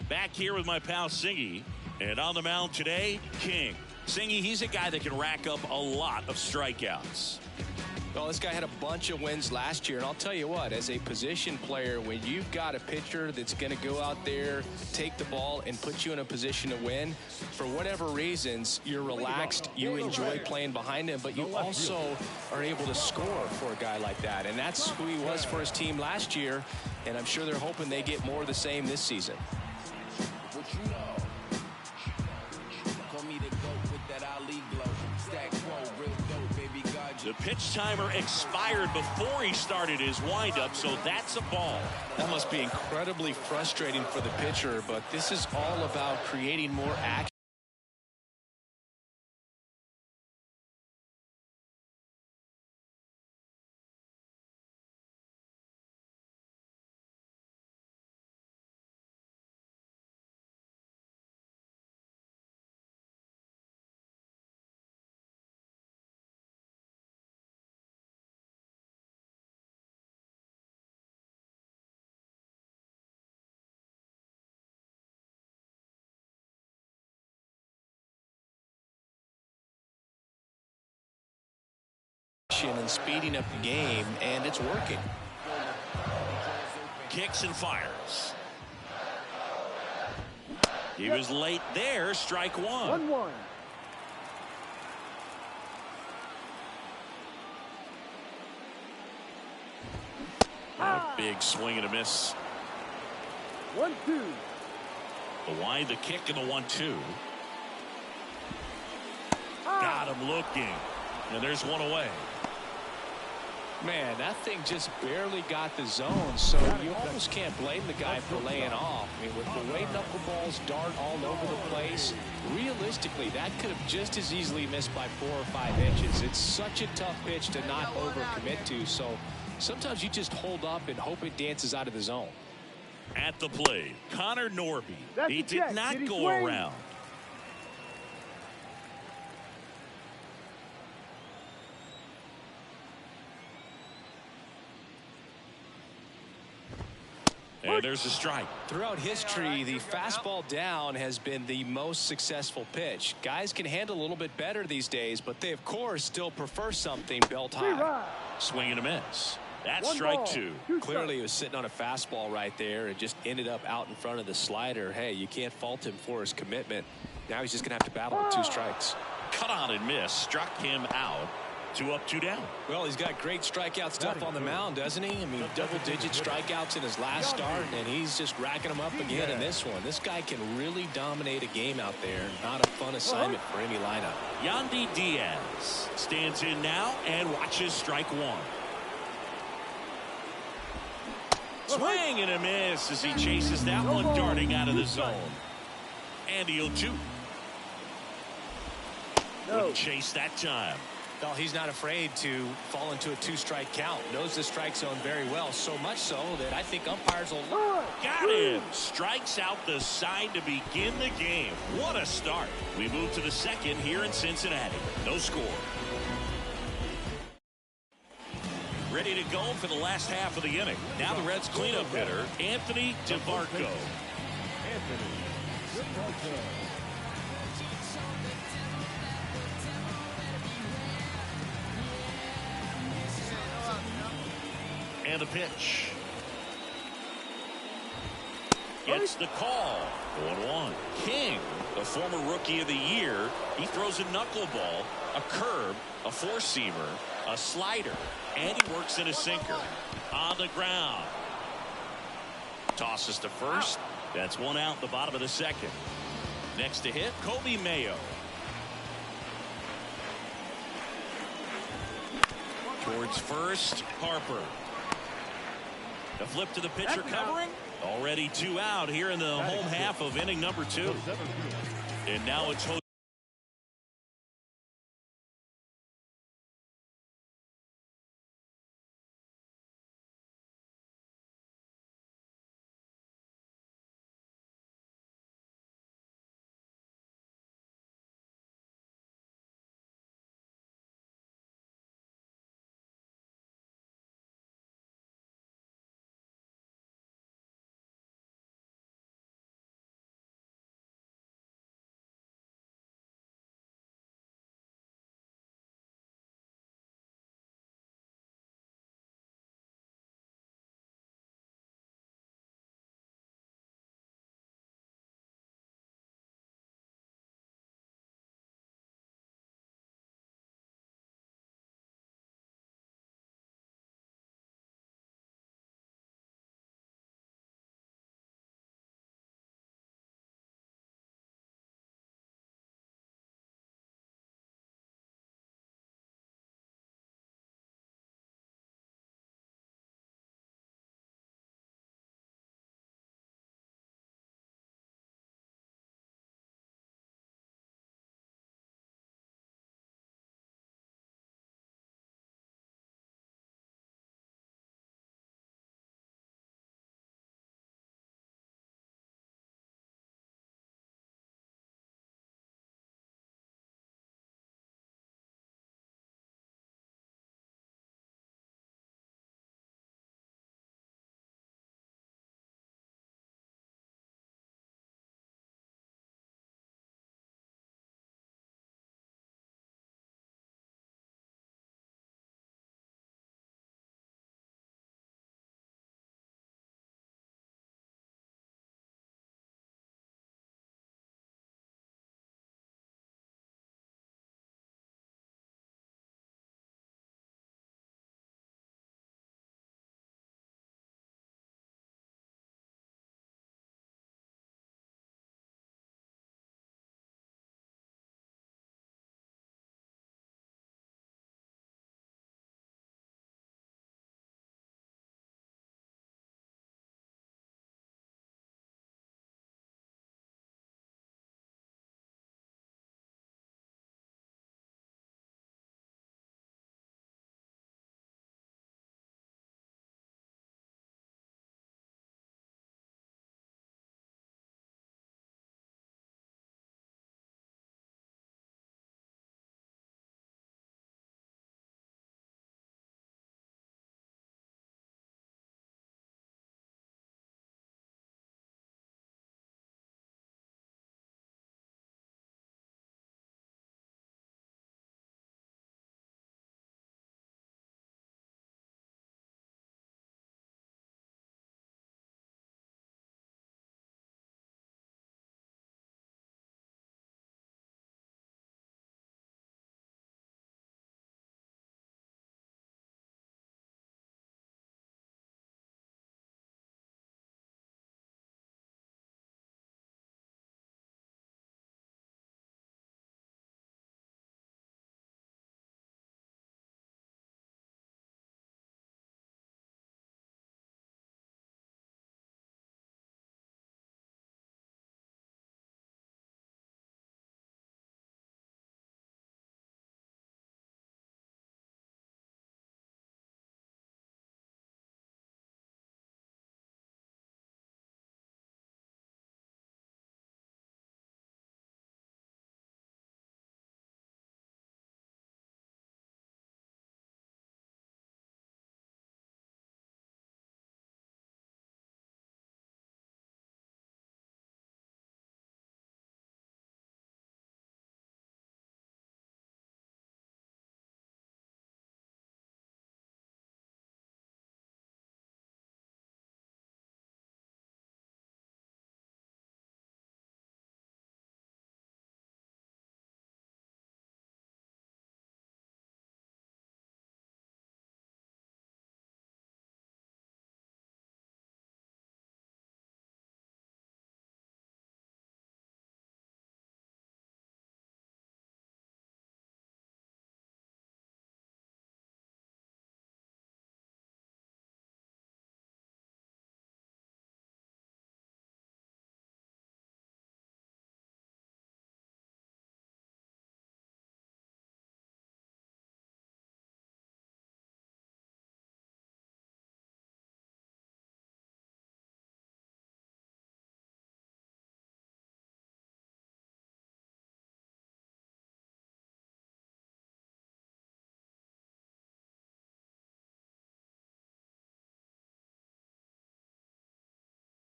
Back here with my pal Singy. And on the mound today, King. Singy, he's a guy that can rack up a lot of strikeouts. Well, this guy had a bunch of wins last year, and I'll tell you what, as a position player, when you've got a pitcher that's going to go out there, take the ball, and put you in a position to win, for whatever reasons, you're relaxed, you enjoy playing behind him, but you also are able to score for a guy like that. And that's who he was for his team last year, and I'm sure they're hoping they get more of the same this season. The pitch timer expired before he started his windup, so that's a ball. That must be incredibly frustrating for the pitcher, but this is all about creating more action. And speeding up the game, and it's working. Kicks and fires. He was late there. Strike one. 1-1. A big swing and a miss. 1-2. The wide, the kick, and the 1-2. Got him looking. And there's one away. Man, that thing just barely got the zone, so you almost can't blame the guy for laying off. I mean, with the way knuckleballs dart all over the place, realistically, that could have just as easily missed by 4 or 5 inches. It's such a tough pitch to not overcommit to, so sometimes you just hold up and hope it dances out of the zone. At the plate, Connor Norby. He did not go around. And there's a strike. Throughout history, the fastball down has been the most successful pitch. Guys can handle a little bit better these days, but they, of course, still prefer something belt high. Swing and a miss. That's strike two. Clearly, he was sitting on a fastball right there and just ended up out in front of the slider. Hey, you can't fault him for his commitment. Now he's just going to have to battle with 2 strikes. Cut on and miss. Struck him out. 2 up, 2 down. Well, he's got great strikeout stuff on the mound, doesn't he? I mean, double-digit strikeouts in his last start, and he's just racking them up again in this one. This guy can really dominate a game out there. Not a fun assignment for any lineup. Yandy Diaz stands in now and watches strike one. Swing and a miss as he chases that one darting out of the zone. And he'll 2. Wouldn't chase that time. Well, he's not afraid to fall into a 2-strike count. Knows the strike zone very well, so much so that I think umpires will... Got him. Strikes out the side to begin the game. What a start. We move to the second here in Cincinnati. No score. Ready to go for the last half of the inning. Now the Reds cleanup hitter, Anthony DeVarco. And the pitch. Gets the call. 1-1. King, the former rookie of the year, he throws a knuckleball, a curve, a 4-seamer, a slider, and he works in a sinker. On the ground. Tosses to first. That's 1 out in the bottom of the second. Next to hit, Kobe Mayo. Towards first, Harper. The flip to the pitcher covering. Already 2 out here in the home half of inning number 2. And now it's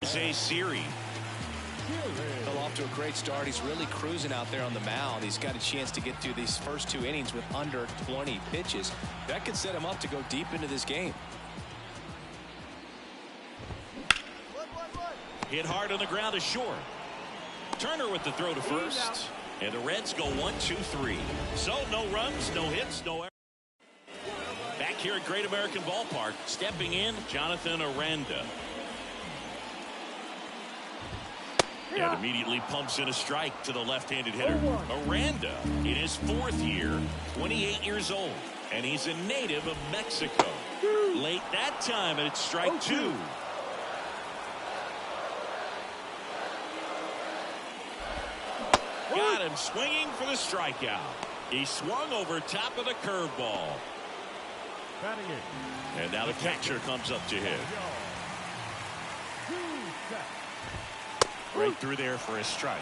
It's a series. Well, off to a great start. He's really cruising out there on the mound. He's got a chance to get through these first 2 innings with under 20 pitches. That could set him up to go deep into this game. Hit hard on the ground is short. Turner with the throw to first. And the Reds go 1-2-3. So no runs, no hits, no errors. Back here at Great American Ballpark, stepping in, Jonathan Aranda. And immediately pumps in a strike to the left-handed hitter. Aranda in his 4th year, 28 years old. And he's a native of Mexico. Late that time, and it's strike 2. Got him swinging for the strikeout. He swung over top of the curveball. And now the catcher comes up to hit. Right through there for a strike.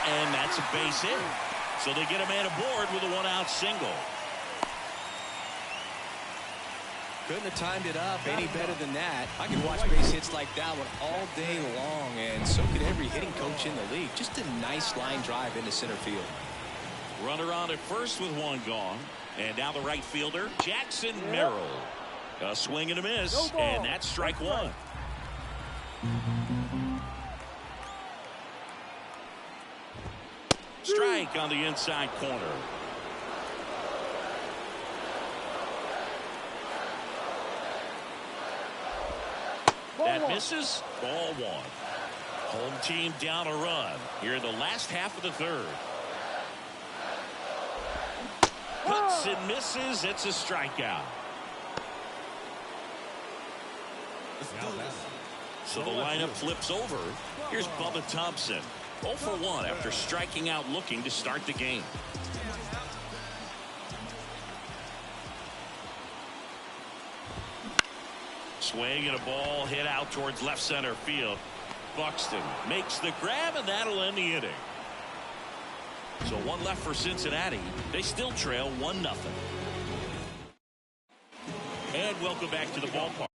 And that's a base hit. So they get a man aboard with a 1-out single. Couldn't have timed it up any better than that. I could watch base hits like that one all day long, and so could every hitting coach in the league. Just a nice line drive into center field. Runner on at first with 1 gone. And now the right fielder, Jackson Merrill. A swing and a miss, and that's strike 1. Strike on the inside corner. That misses. Ball 1. Home team down a run here in the last half of the 3rd. Cuts and misses. It's a strikeout. So the lineup flips over. Here's Bubba Thompson. 0 for 1 after striking out looking to start the game. Swing and a ball hit out towards left center field. Buxton makes the grab, and that'll end the inning. So 1 left for Cincinnati. They still trail 1-0. And welcome back to the ballpark.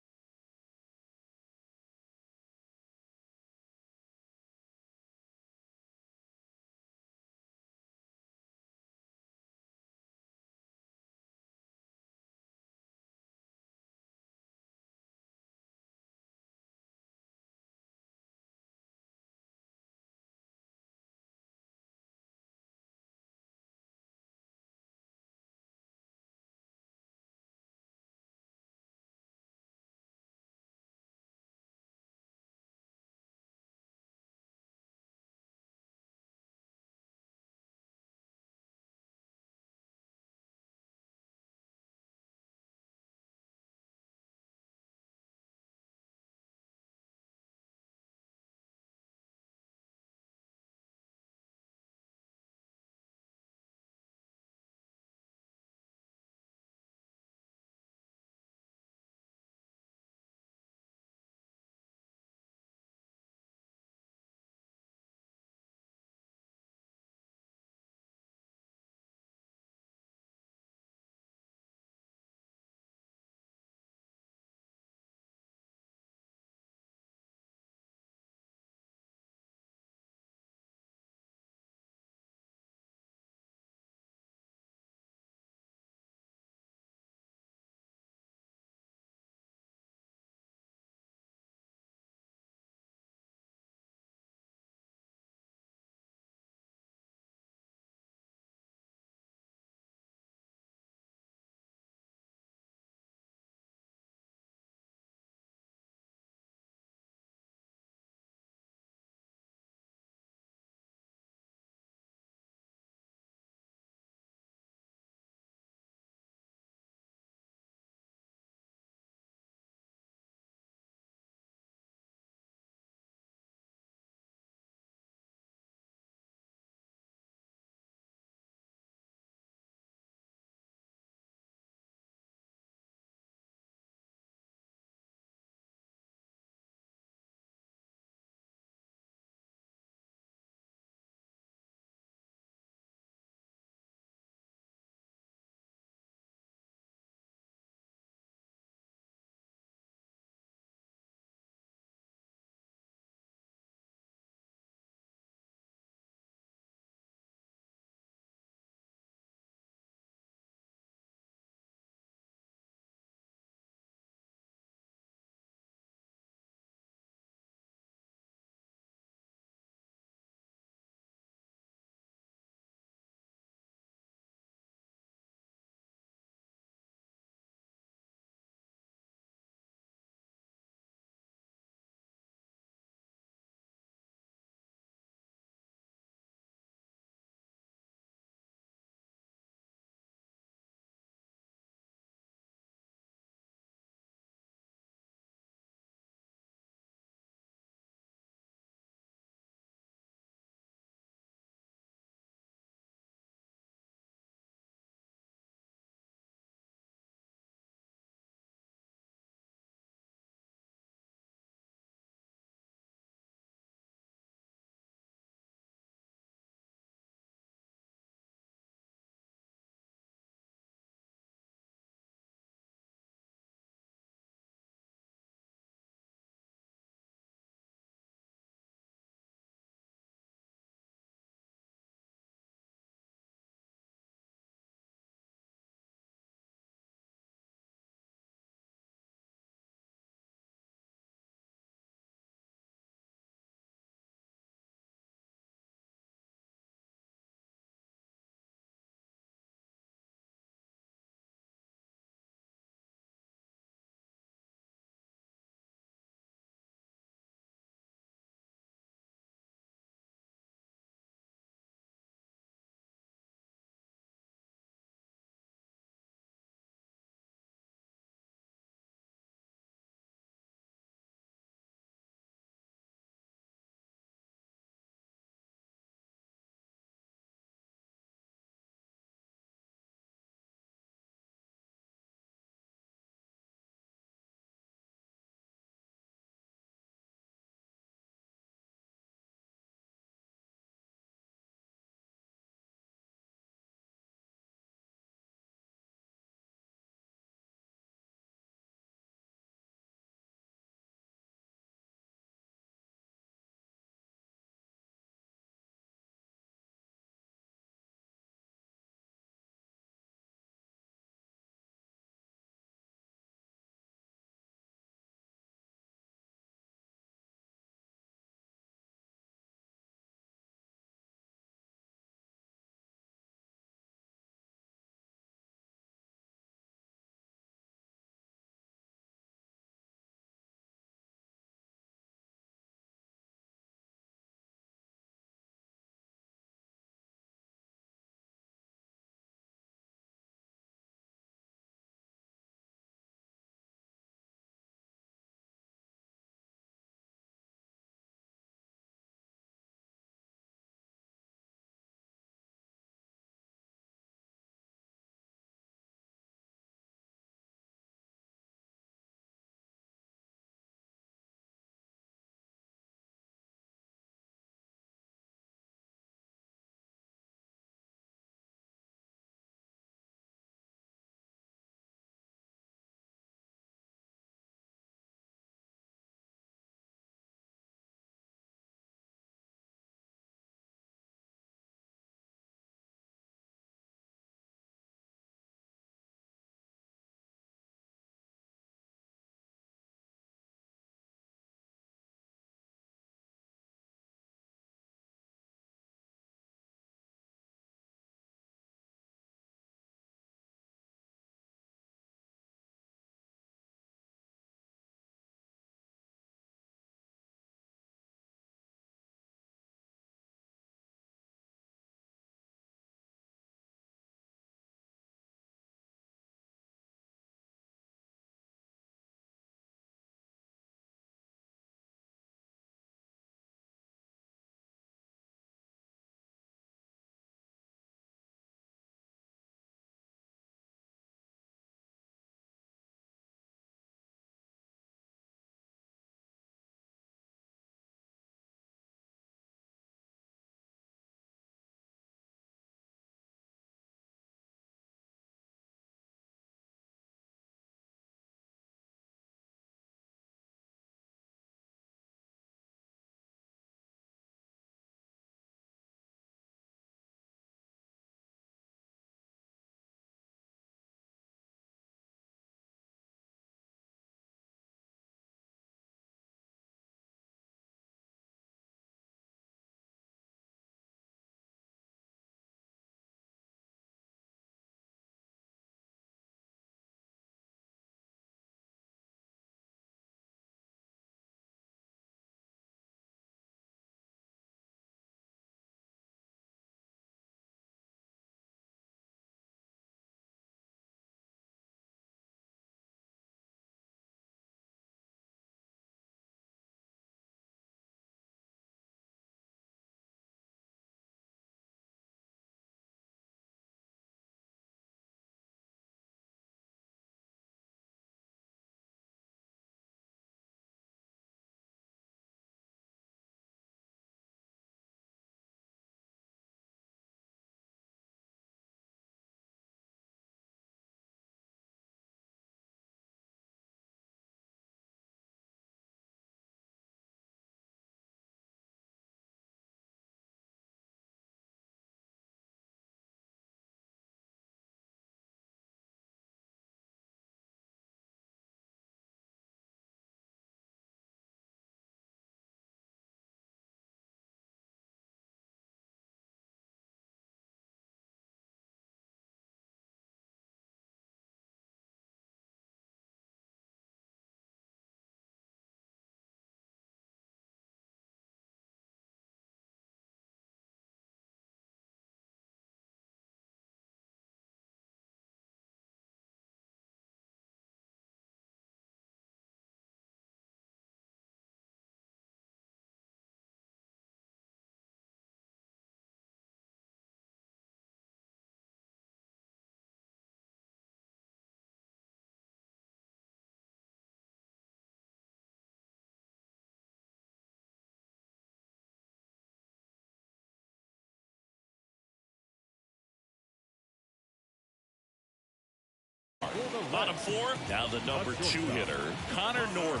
Bottom four, now the number 2 hitter, Connor Norby.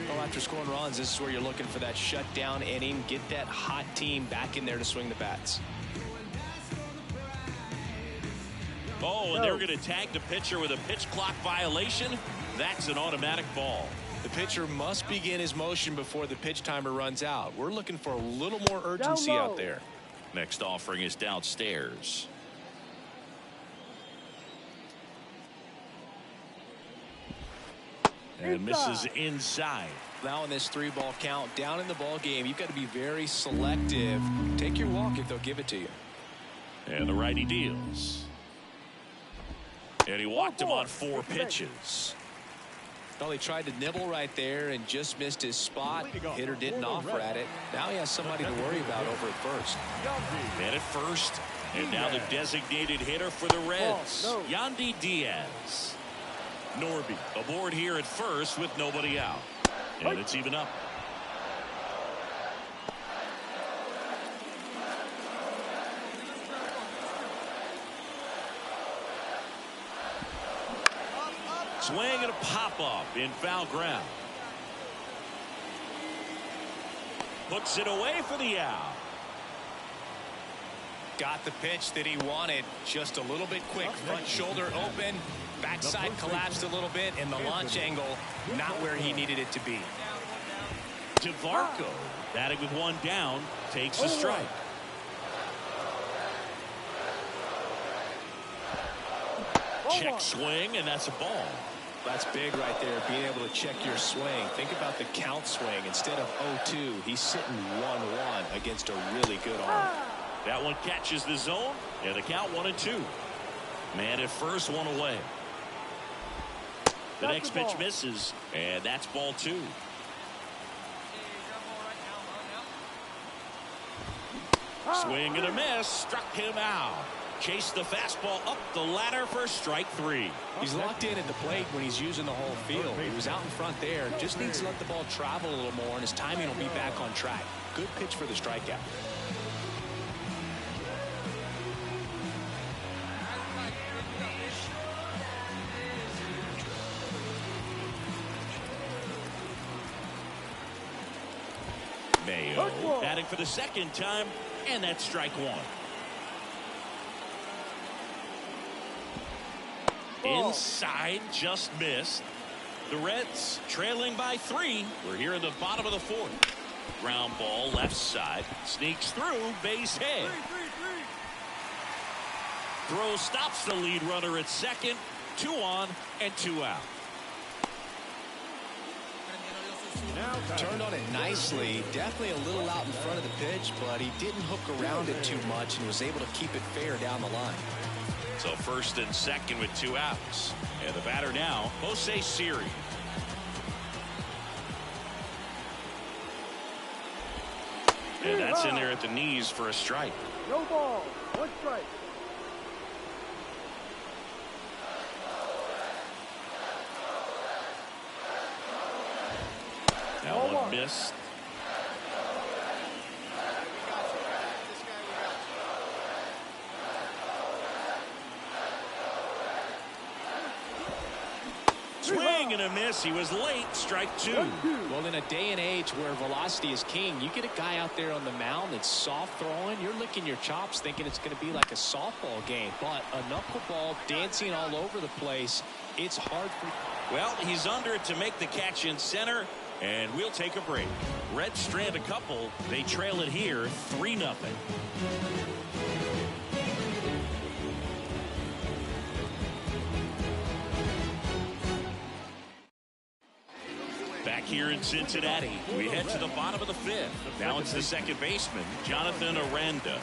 Well, after scoring runs, this is where you're looking for that shutdown inning. Get that hot team back in there to swing the bats. Oh, and they're going to tag the pitcher with a pitch clock violation. That's an automatic ball. The pitcher must begin his motion before the pitch timer runs out. We're looking for a little more urgency out there. Next offering is downstairs. And misses inside. Now in this 3-ball count, down in the ball game, you've got to be very selective. Take your walk if they'll give it to you. And the righty deals. And he walked him on 4 pitches. Well, he tried to nibble right there and just missed his spot. Hitter didn't offer at it. Now he has somebody to worry about over at first. Man at first. And now the designated hitter for the Reds, Yandy Diaz. Norby aboard here at first with nobody out. And it's even up. Swing and a pop-up in foul ground. Puts it away for the out. Got the pitch that he wanted. Just a little bit quick. Front shoulder open. Backside collapsed a little bit. And the launch angle not where he needed it to be. DeVarco batting with 1 down. Takes a strike. Check swing, and that's a ball. That's big right there, being able to check your swing. Think about the count swing. Instead of 0-2, he's sitting 1-1 against a really good arm. That one catches the zone, and the count 1-2. Man at first, 1 away. The next pitch misses, and that's ball 2. Swing and a miss, struck him out. Chased the fastball up the ladder for strike 3. He's locked in at the plate when he's using the whole field. He was out in front there. Just needs to let the ball travel a little more, and his timing will be back on track. Good pitch for the strikeout. Mayo batting for the 2nd time, and that's strike 1. Inside, just missed. The Reds trailing by 3. We're here in the bottom of the 4th. Ground ball left side. Sneaks through, base hit. Throw stops the lead runner at second. 2 on and 2 out. Turned on it nicely. Definitely a little out in front of the pitch, but he didn't hook around it too much and was able to keep it fair down the line. So 1st and 2nd with 2 outs. And the batter now, Jose Siri. And that's in there at the knees for a strike. No ball. 1 strike. That one missed. Swing and a miss. He was late. Strike 2. Well, in a day and age where velocity is king, you get a guy out there on the mound that's soft throwing. You're licking your chops thinking it's going to be like a softball game. But a knuckleball dancing all over the place, it's hard for... Well, he's under it to make the catch in center, and we'll take a break. Reds strand a couple. They trail it here 3-0. Back here in Cincinnati, we head to the bottom of the 5th. Now it's the 2nd baseman, Jonathan Aranda.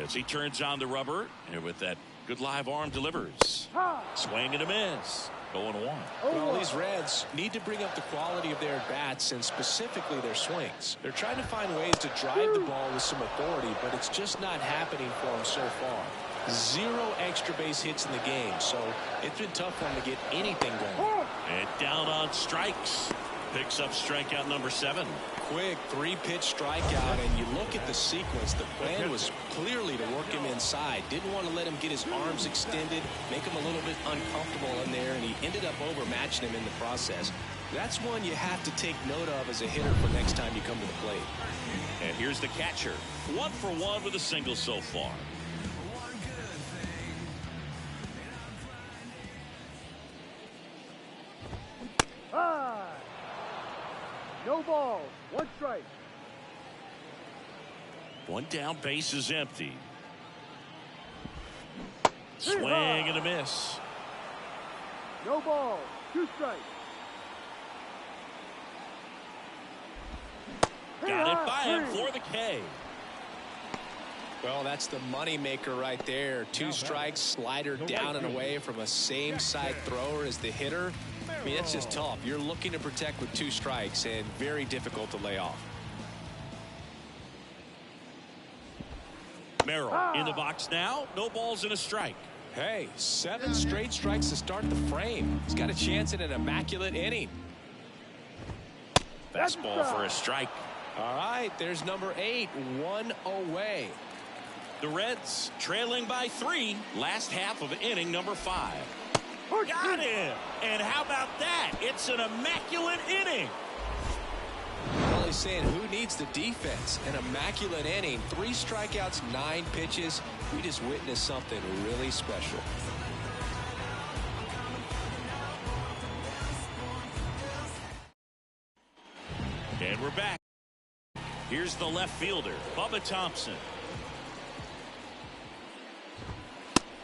As he turns on the rubber, and with that good live arm delivers. Swing and a miss. 0-1. Well, these Reds need to bring up the quality of their at-bats and specifically their swings. They're trying to find ways to drive the ball with some authority, but it's just not happening for them so far. 0 extra base hits in the game, so it's been tough for them to get anything going. And down on strikes. Picks up strikeout number 7. Quick 3-pitch strikeout, and you look at the sequence. The plan was clearly to work him inside. Didn't want to let him get his arms extended, make him a little bit uncomfortable in there, and he ended up overmatching him in the process. That's one you have to take note of as a hitter for next time you come to the plate. And here's the catcher. 1 for 1 with a single so far. No balls. 1 strike. 1 down, base is empty. Swing and a miss. No balls. 2 strikes. Got it by him for the K. Well, that's the money maker right there. 2 strikes, slider down and away from a same side thrower as the hitter. I mean, it's just tough. You're looking to protect with 2 strikes and very difficult to lay off. Merrill in the box now. No balls and a strike. Hey, 7 straight strikes to start the frame. He's got a chance at an immaculate inning. Fastball for a strike. All right, there's number 8, 1 away. The Reds trailing by 3. Last half of inning number 5. Got him! And how about that? It's an immaculate inning. Well, he's saying who needs the defense? An immaculate inning. 3 strikeouts, 9 pitches. We just witnessed something really special. And we're back. Here's the left fielder, Bubba Thompson.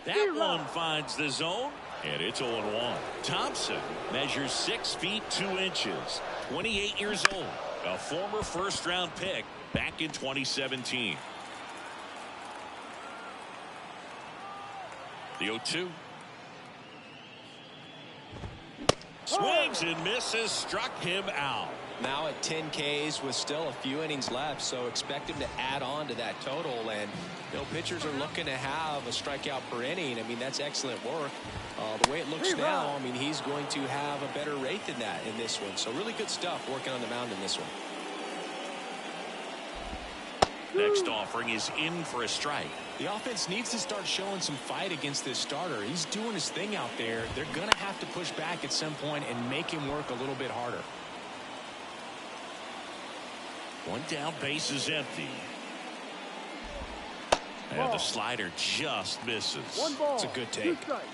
That one finds the zone, and it's 0-1. Thompson measures 6 feet 2 inches, 28 years old, a former first-round pick back in 2017. The 0-2. Swings and misses, struck him out. Now at 10 Ks with still a few innings left, so expect him to add on to that total. And you know, pitchers are looking to have a strikeout per inning. I mean, that's excellent work. The way it looks now, I mean, he's going to have a better rate than that in this one. So really good stuff working on the mound in this one. Next offering is in for a strike. The offense needs to start showing some fight against this starter. He's doing his thing out there. They're going to have to push back at some point and make him work a little bit harder. 1 down, base is empty. And the slider just misses. 1 ball. It's a good 2 take. strikes.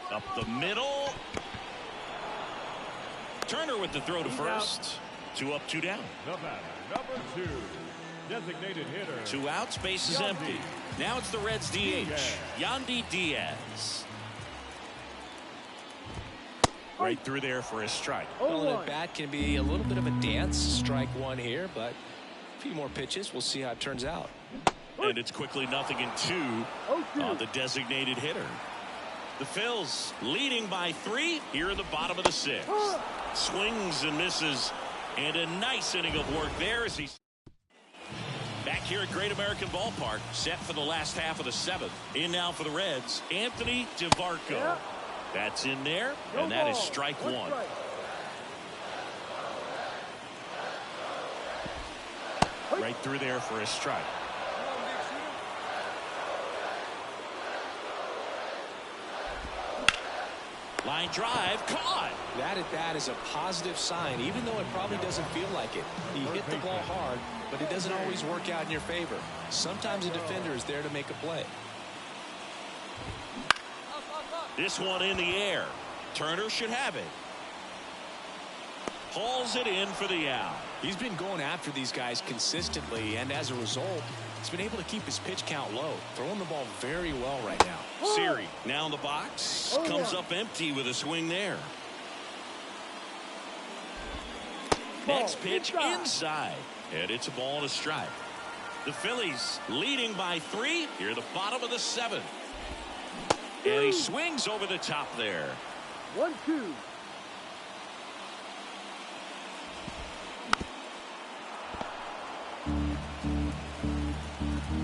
Up the middle. Turner with the throw to first. 2 up, 2 down. The batter, number 2, designated hitter. 2 outs, base is empty. Now it's the Reds DH, Yandy Diaz. Right through there for a strike. Well, an at-bat can be a little bit of a dance. Strike 1 here, but a few more pitches. We'll see how it turns out. And it's quickly 0-2 on the designated hitter. The Phils leading by 3 here in the bottom of the 6th. Swings and misses, and a nice inning of work there as he's back here at Great American Ballpark, set for the last half of the 7th. In now for the Reds, Anthony DeVarco. That's in there, and that is strike 1. Right through there for a strike. Line drive, caught. That at bat is a positive sign, even though it probably doesn't feel like it. He hit the ball hard, but it doesn't always work out in your favor. Sometimes a defender is there to make a play. This one in the air. Turner should have it. Hauls it in for the out. He's been going after these guys consistently, and as a result, he's been able to keep his pitch count low, throwing the ball very well right now. Siri now in the box, comes up empty with a swing there. Next pitch inside, and it's a ball and a strike. The Phillies leading by 3 here at the bottom of the 7th. And he swings over the top there. 1-2.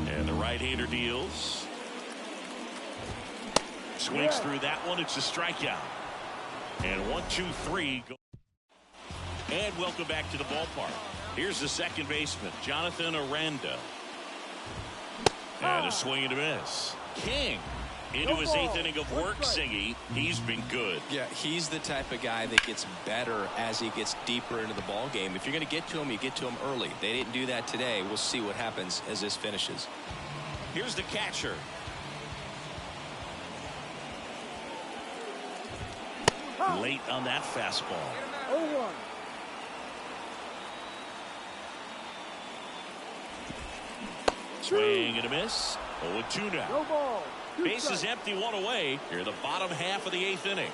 And the right-hander deals. Swings through that one. It's a strikeout. And 1-2-3. And welcome back to the ballpark. Here's the second baseman, Jonathan Aranda. And a swing and a miss. King into his 8th inning of work, Singy. He's been good. Yeah, he's the type of guy that gets better as he gets deeper into the ball game. If you're going to get to him, you get to him early. They didn't do that today. We'll see what happens as this finishes. Here's the catcher. Late on that fastball. 0-1. Swing and a miss. 0-2 now. No ball. Bases empty, 1 away. Here in the bottom half of the 8th inning.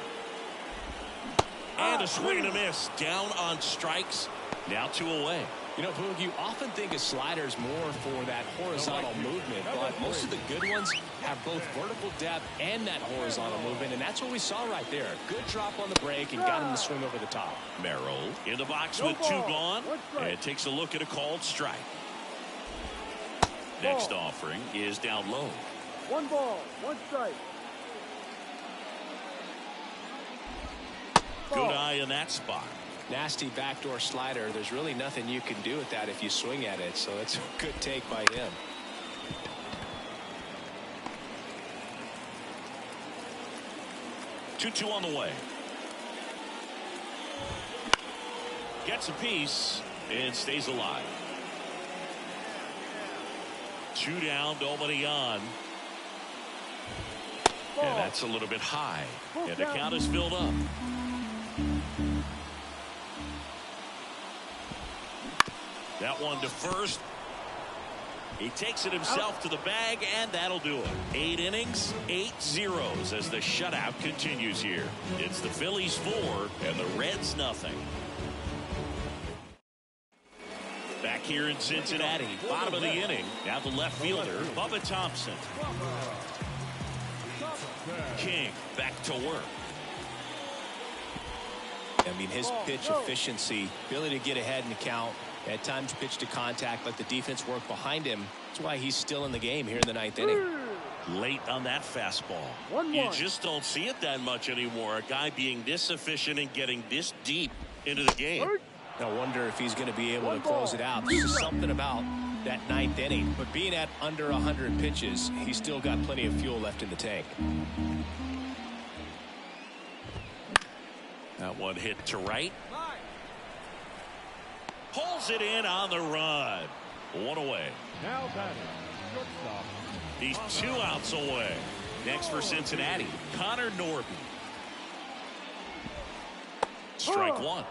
And a swing and a miss. Down on strikes. Now 2 away. You know, Boog, you often think of sliders more for that horizontal movement, but most of the good ones have both vertical depth and that horizontal movement, and that's what we saw right there. Good drop on the break and got him to swing over the top. Merrill in the box with 2 gone. And takes a look at a called strike. Next offering is down low. 1 ball, 1 strike. Good eye in that spot. Nasty backdoor slider. There's really nothing you can do with that if you swing at it, so it's a good take by him. Two on the way. Gets a piece and stays alive. 2 down, nobody on. And that's a little bit high. And the count is filled up. That one to first. He takes it himself to the bag, and that'll do it. 8 innings, 8 zeros as the shutout continues here. It's the Phillies 4 and the Reds nothing. Back here in Cincinnati, bottom of the inning. Now the left fielder, Bubba Thompson. King back to work. I mean, his pitch efficiency, ability to get ahead in the count, at times pitch to contact, let the defense work behind him. That's why he's still in the game here in the 9th inning. Late on that fastball. 1-1. You just don't see it that much anymore. A guy being this efficient and getting this deep into the game. I wonder if he's going to be able to close it out. There's something about that 9th inning, but being at under 100 pitches, he's still got plenty of fuel left in the tank. That one hit to right. Pulls it in on the run. 1 away. Now batting, shortstop. He's 2 outs away. Next for Cincinnati, Connor Norby. Strike 1.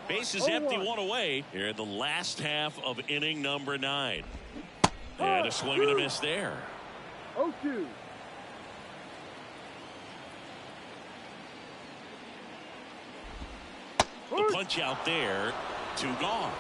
Bases empty, 1 away here in the last half of inning number 9. And a swing and a miss there. 0-2. The punch out there, 2 gone.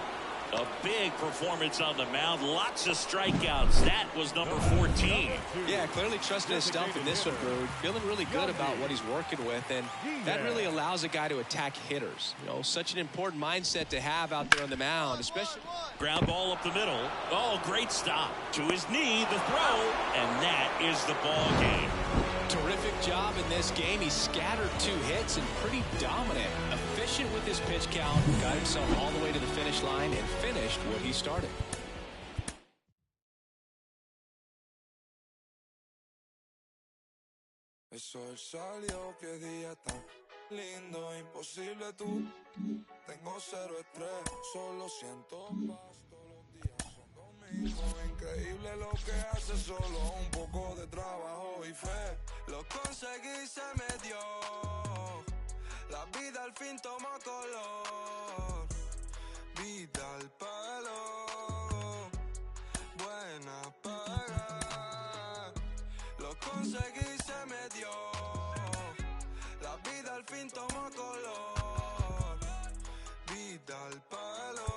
A big performance on the mound. Lots of strikeouts. That was number 14. Yeah, clearly trusting his stuff in this one, Brood. Feeling really good about what he's working with, and that really allows a guy to attack hitters. You know, such an important mindset to have out there on the mound, especially. Ground ball up the middle. Oh, great stop. To his knee, the throw, and that is the ball game. Terrific job in this game. He scattered 2 hits and pretty dominant. Efficient with his pitch count. Got himself all the way to the finish line and finished what he started. El sol salió, qué día tan lindo, imposible tú. Tengo 0 estrés, solo siento paz. Todos los días son domingo, increíble lo que hace, solo un poco de trabajo y fe. Lo conseguí, se me dio. La vida al fin tomó color. Vida al palo. Buena paga. Lo conseguí, se me dio. La vida al fin tomó color. Vida al palo.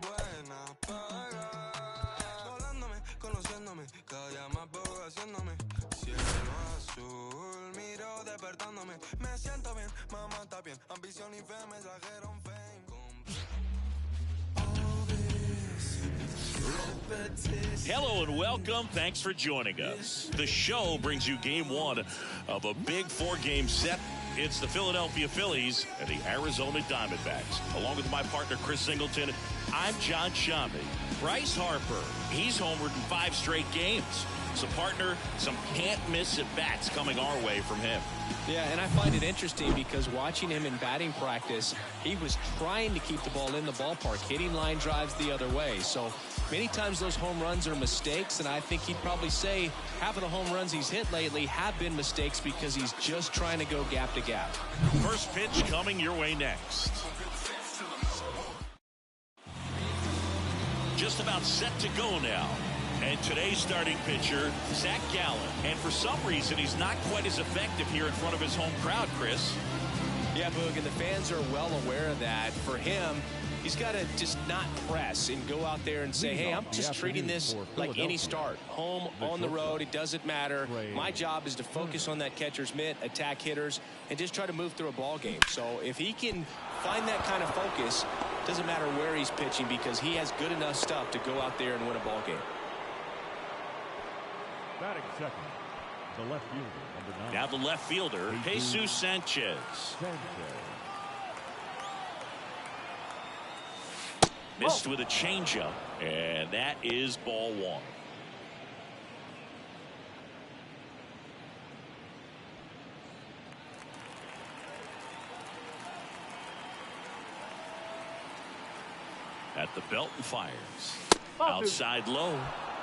Buena bien, me siento bien, mamá está bien, ambición y fe me trajeron fame. Hello and welcome. Thanks for joining us. The show brings you game one of a big four-game set. It's the Philadelphia Phillies and the Arizona Diamondbacks. Along with my partner, Chris Singleton, I'm John Shambi. Bryce Harper, he's homered in 5 straight games. So, partner, some can't-miss at-bats coming our way from him. Yeah, and I find it interesting because watching him in batting practice, he was trying to keep the ball in the ballpark, hitting line drives the other way. So many times those home runs are mistakes, and I think he'd probably say half of the home runs he's hit lately have been mistakes because he's just trying to go gap to gap. First pitch coming your way next. Just about set to go now. And today's starting pitcher, Zach Gallen. And for some reason, he's not quite as effective here in front of his home crowd, Chris. Yeah, Boog, and the fans are well aware of that. For him, he's got to just not press and go out there and say, hey, I'm just treating this like any start. Home, on the road, it doesn't matter. My job is to focus on that catcher's mitt, attack hitters, and just try to move through a ball game. So if he can find that kind of focus, doesn't matter where he's pitching because he has good enough stuff to go out there and win a ball game. Batting second, the left fielder, number 9. Now the left fielder, Jesus Sanchez. Missed with a changeup, and that is ball 1. At the belt and fires. Outside low,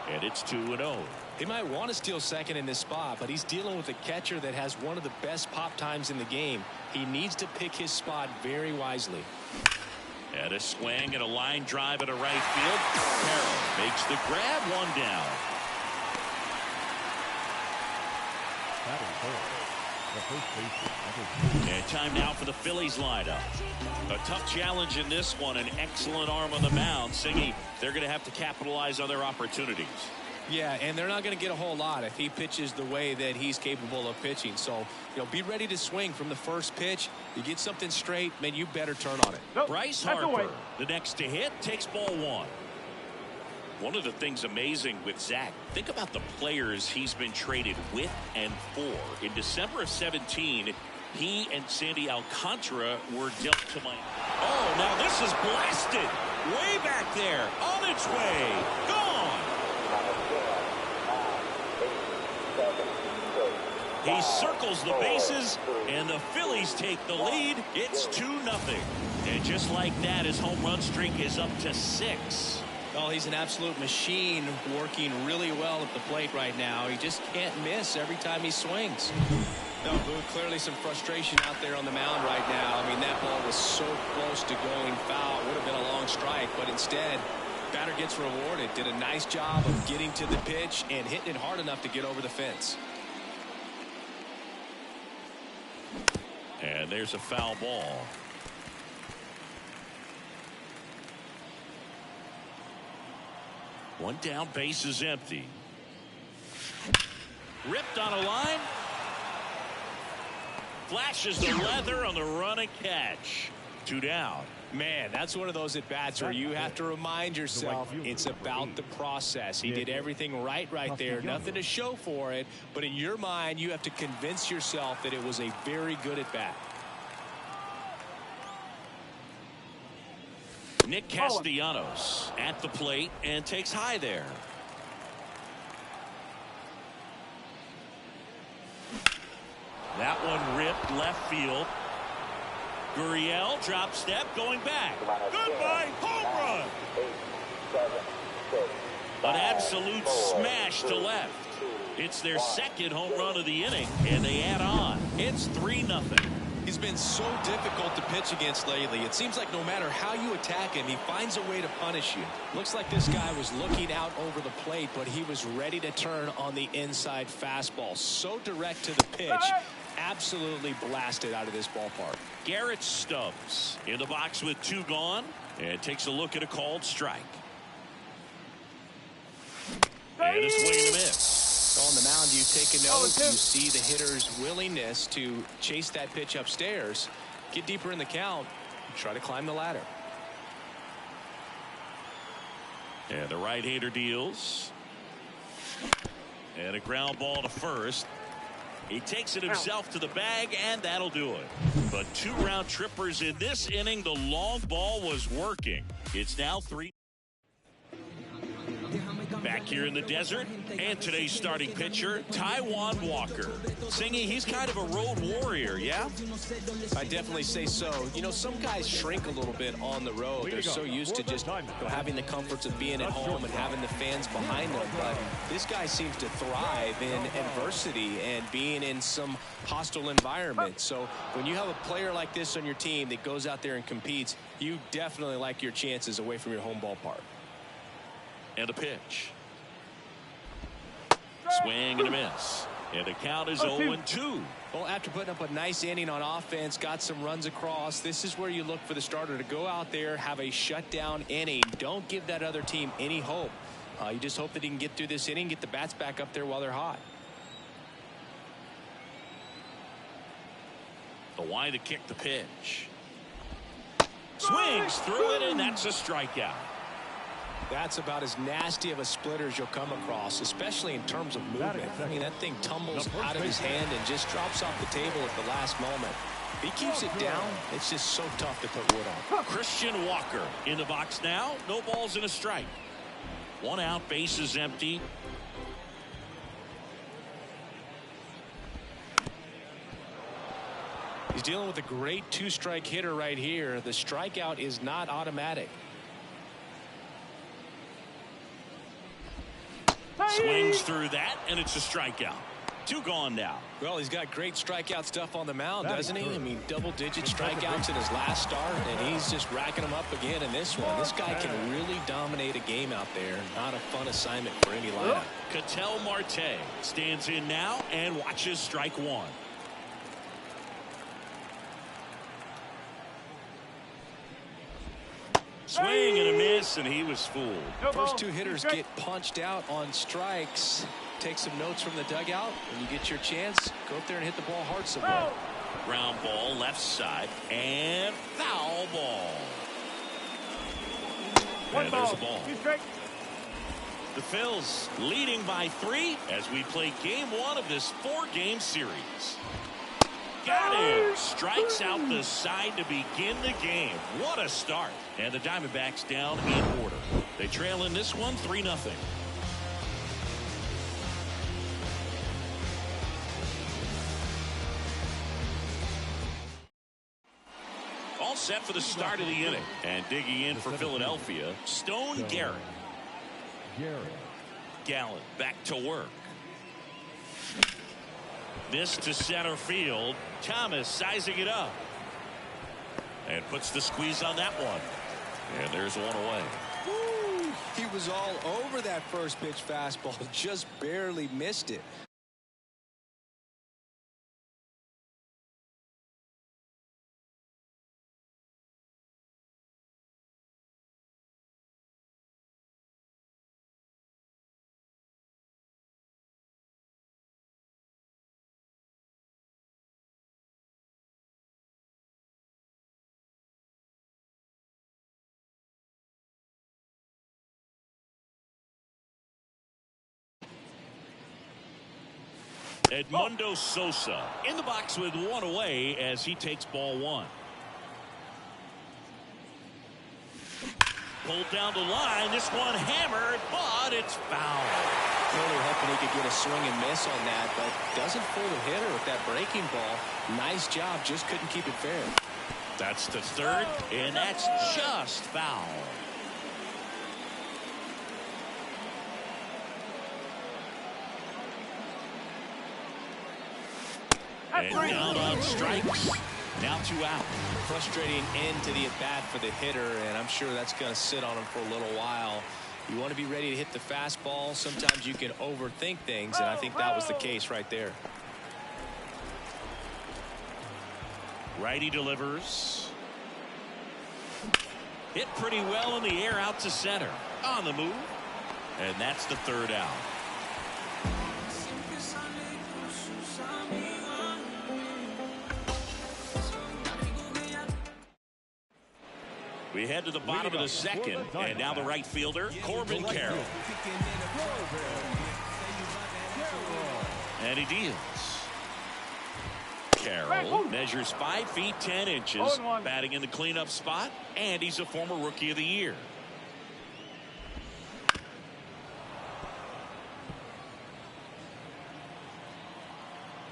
and it's 2-0. He might want to steal second in this spot, but he's dealing with a catcher that has one of the best pop times in the game. He needs to pick his spot very wisely. And a swing and a line drive at a right field. Carroll makes the grab, 1 down. And time now for the Phillies lineup. A tough challenge in this one. An excellent arm on the mound. Singy, they're going to have to capitalize on their opportunities. Yeah, and they're not going to get a whole lot if he pitches the way that he's capable of pitching. So, be ready to swing from the first pitch. You get something straight, man, you better turn on it. Nope, Bryce Harper, the next to hit, takes ball 1. One of the things amazing with Zach, think about the players he's been traded with and for. In December of 17, he and Sandy Alcantara were dealt to Miami. Oh, now this is blasted. Way back there. On its way. Gone. He circles the bases, and the Phillies take the lead. It's 2-0. And just like that, his home run streak is up to 6. Oh, he's an absolute machine, working really well at the plate right now. He just can't miss every time he swings. No, clearly some frustration out there on the mound right now. I mean, that ball was so close to going foul. It would have been a long strike, but instead, batter gets rewarded. Did a nice job of getting to the pitch and hitting it hard enough to get over the fence. And there's a foul ball. One down, base is empty. Ripped on a line. Flashes the leather on the run and catch. 2 down. Man, that's one of those at-bats where you have to remind yourself it's about the process. He did everything right there. Nothing to show for it. But in your mind, you have to convince yourself that it was a very good at-bat. Nick Castellanos at the plate and takes high there. That one ripped left field. Gurriel drop step going back. Goodbye, home run. An absolute smash to left. It's their second home run of the inning, and they add on. It's 3-0. He's been so difficult to pitch against lately. It seems like no matter how you attack him, he finds a way to punish you. Looks like this guy was looking out over the plate, but he was ready to turn on the inside fastball. So direct to the pitch. Absolutely blasted out of this ballpark. Garrett Stubbs in the box with 2 gone and takes a look at a called strike. And a swing and a miss. On the mound, you take a note. You see the hitter's willingness to chase that pitch upstairs, get deeper in the count, and try to climb the ladder. And the right-hander deals. And a ground ball to first. He takes it himself to the bag, and that'll do it. But 2 round trippers in this inning. The long ball was working. It's now 3. Back here in the desert, and today's starting pitcher, Taijuan Walker. Singy, he's kind of a road warrior, yeah? I definitely say so. You know, some guys shrink a little bit on the road. They're so used to just having the comforts of being at home and having the fans behind them. But this guy seems to thrive in adversity and being in some hostile environment. So when you have a player like this on your team that goes out there and competes, you definitely like your chances away from your home ballpark. And a pitch. Swing and a miss. And the count is 0-2. Well, after putting up a nice inning on offense, got some runs across, this is where you look for the starter to go out there, have a shutdown inning. Don't give that other team any hope. You just hope that he can get through this inning, get the bats back up there while they're hot. The wide to kick the pitch. Swings through it, and that's a strikeout. That's about as nasty of a splitter as you'll come across, especially in terms of movement. I mean, that thing tumbles out of his hand and just drops off the table at the last moment. If he keeps it down, it's just so tough to put wood on. Christian Walker in the box now. No balls and a strike. 1 out, base is empty. He's dealing with a great 2-strike hitter right here. The strikeout is not automatic. Swings through that, and it's a strikeout. 2 gone now. Well, he's got great strikeout stuff on the mound, doesn't he? I mean, double-digit strikeouts in his last start, and he's just racking them up again in this one. This guy can really dominate a game out there. Not a fun assignment for any lineup. Ketel Marte stands in now and watches strike 1. Swing and a miss, and he was fooled. First 2 hitters get punched out on strikes. Take some notes from the dugout. When you get your chance, go up there and hit the ball hard somewhere. Ground ball left side and foul ball. And there's a ball. The Phils leading by 3 as we play game 1 of this 4-game series. Got him. Strikes out the side to begin the game. What a start. And the Diamondbacks down in order. They trail in this one 3-0. All set for the start of the inning. And digging in for Philadelphia, Stone Garrett. Gallen back to work. This to center field. Thomas sizing it up. And puts the squeeze on that one. And there's one away. Woo! He was all over that first pitch fastball. Just barely missed it. Edmundo Sosa in the box with 1 away as he takes ball 1. Pulled down the line. This one hammered, but it's foul. Really hoping he could get a swing and miss on that, but doesn't fool the hitter with that breaking ball. Nice job, just couldn't keep it fair. That's the 3rd, and that's just foul. And down on strikes. Now 2 out. Frustrating end to the at-bat for the hitter, and I'm sure that's going to sit on him for a little while. You want to be ready to hit the fastball. Sometimes you can overthink things, and I think that was the case right there. Righty delivers. Hit pretty well in the air out to center. On the move. And that's the 3rd out. We head to the bottom of the second, and now the right fielder, Corbin Carroll. And he deals. Carroll measures 5 feet 10 inches, batting in the cleanup spot, and he's a former Rookie of the Year.